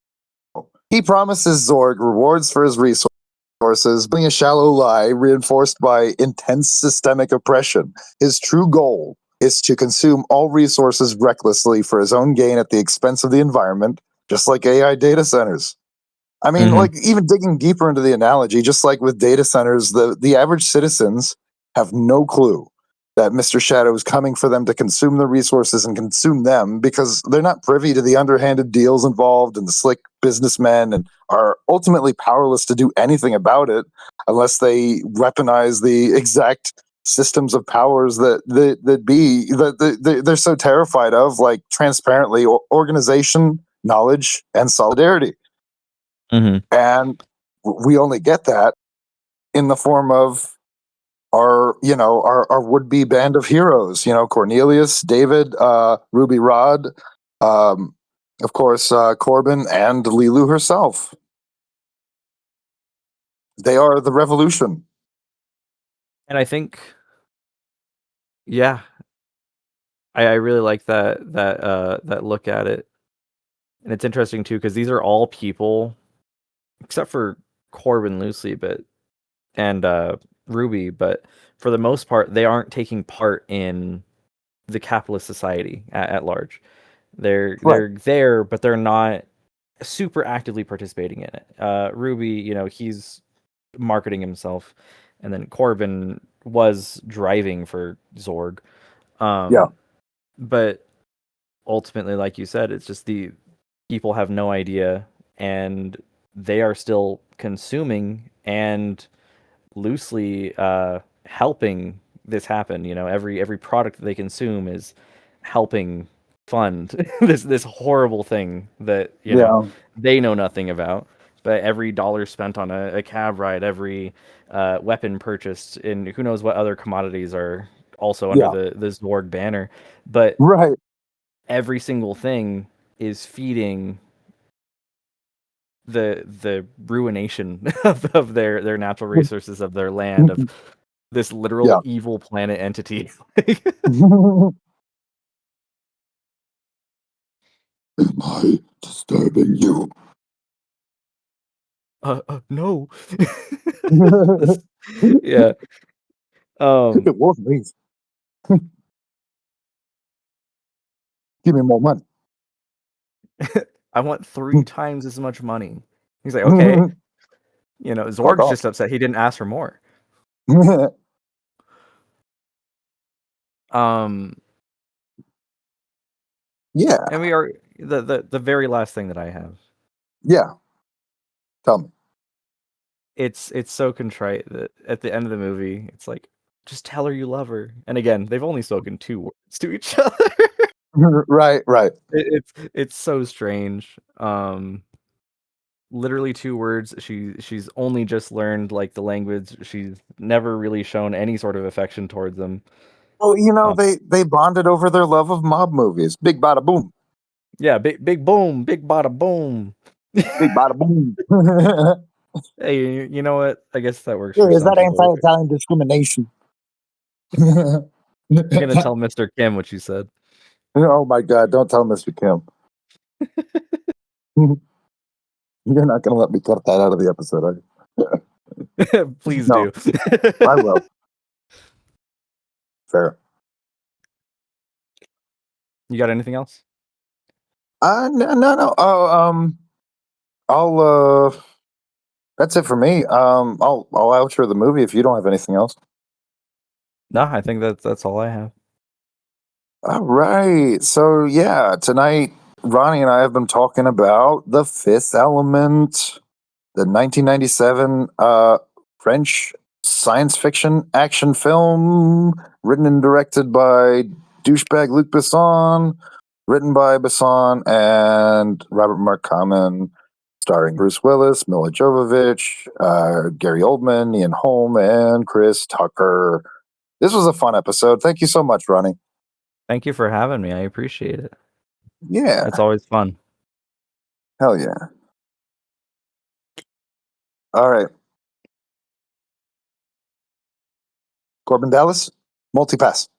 A: he promises Zorg rewards for his resources, being a shallow lie reinforced by intense systemic oppression. His true goal is to consume all resources recklessly for his own gain at the expense of the environment, just like AI data centers. I mean, like, even digging deeper into the analogy, just like with data centers, the average citizens have no clue that Mr. Shadow is coming for them to consume the resources and consume them, because they're not privy to the underhanded deals involved and the slick businessmen, and are ultimately powerless to do anything about it unless they weaponize the exact systems of powers that they're so terrified of, like transparently organization, knowledge, and solidarity.
B: Mm-hmm.
A: And we only get that in the form of our would-be band of heroes, Cornelius, David, Ruby Rod, of course, Corbin, and Lilu herself. They are the revolution.
B: And I think, yeah, I really like that look at it. And it's interesting too, because these are all people, except for Corbin loosely, and Ruby, but for the most part, they aren't taking part in the capitalist society at large. They're there, but they're not super actively participating in it. Ruby, he's marketing himself, and then Corbin was driving for Zorg. But ultimately, like you said, it's just the people have no idea, and they are still consuming and loosely helping this happen. You know, every product that they consume is helping fund this horrible thing that
A: Yeah.
B: they know nothing about. But every dollar spent on a cab ride, every weapon purchased, and who knows what other commodities are also under
A: Yeah.
B: the Zorg banner. But
A: Right.
B: every single thing is feeding the ruination of their natural resources, of their land, of this literal
A: Yeah.
B: evil planet entity.
A: Am I disturbing you?
B: No.
A: It
B: Yeah.
A: was me. Give me more money.
B: I want 3 times as much money. He's like, okay.
A: Fuck
B: Zorg's
A: off.
B: just upset he didn't ask for more. Um,
A: Yeah.
B: and we are the very last thing that I have.
A: Yeah. Tell me.
B: It's so contrite that at the end of the movie, it's like, just tell her you love her. And again, they've only spoken 2 words to each other.
A: Right. Right.
B: It's so strange. Literally 2 words. She's only just learned like the language. She's never really shown any sort of affection towards them.
A: Well,
B: Um,
A: they bonded over their love of mob movies. Big bada boom.
B: yeah, big boom, big bada boom.
A: Big bada boom.
B: Hey, you know what? I guess that works
A: Yeah,
B: for
A: is
B: some
A: that
B: people.
A: anti-Italian discrimination?
B: You're gonna tell Mr. Kim what you said.
A: Oh my God! Don't tell Mr. Kim. You're not going to let me cut that out of the episode, are you?
B: Please
A: No,
B: do.
A: I will. Fair.
B: You got anything else?
A: No. I'll that's it for me. I'll outro the movie if you don't have anything else.
B: No, I think that's all I have.
A: All right. So yeah, tonight Ronnie and I have been talking about The Fifth Element, the 1997 French science fiction action film written and directed by douchebag Luc Besson, written by Besson and Robert Mark Kamen, starring Bruce Willis, Mila Jovovich, Gary Oldman, Ian Holm, and Chris Tucker. This was a fun episode. Thank you so much, Ronnie.
B: Thank you for having me. I appreciate it.
A: Yeah,
B: That's always fun.
A: hell yeah. All right. Corbin Dallas, multipass.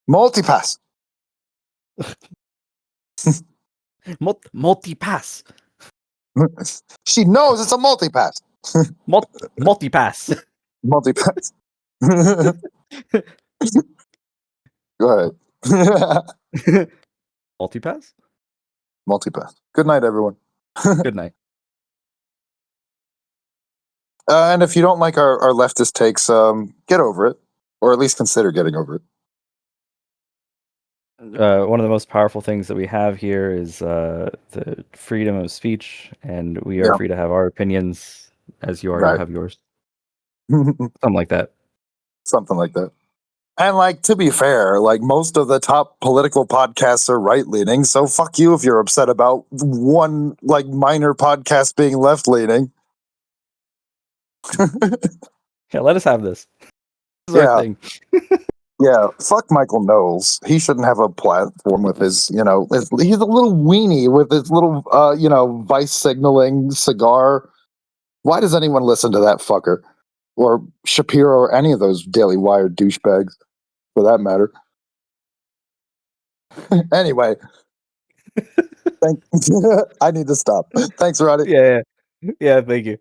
A: Multipass.
B: Multi-pass.
A: She knows it's a multipass.
B: Multi-pass.
A: Multipass. Go ahead.
B: Multi-pass?
A: Multipass. Good night, everyone.
B: Good night.
A: And if you don't like our leftist takes, get over it, or at least consider getting over it.
B: One of the most powerful things that we have here is the freedom of speech, and we are
A: Yeah.
B: free to have our opinions as you are
A: Right.
B: to have yours. Something like that.
A: Something like that. And like, to be fair, like most of the top political podcasts are right leaning, so fuck you if you're upset about one like minor podcast being left leaning.
B: Yeah, let us have this. This is our
A: Yeah.
B: thing.
A: Yeah, fuck Michael Knowles. He shouldn't have a platform with his, he's a little weenie with his little, vice signaling cigar. Why does anyone listen to that fucker? Or Shapiro or any of those Daily Wire douchebags, for that matter. Anyway, I need to stop. Thanks, Roddy.
B: Yeah. Thank you.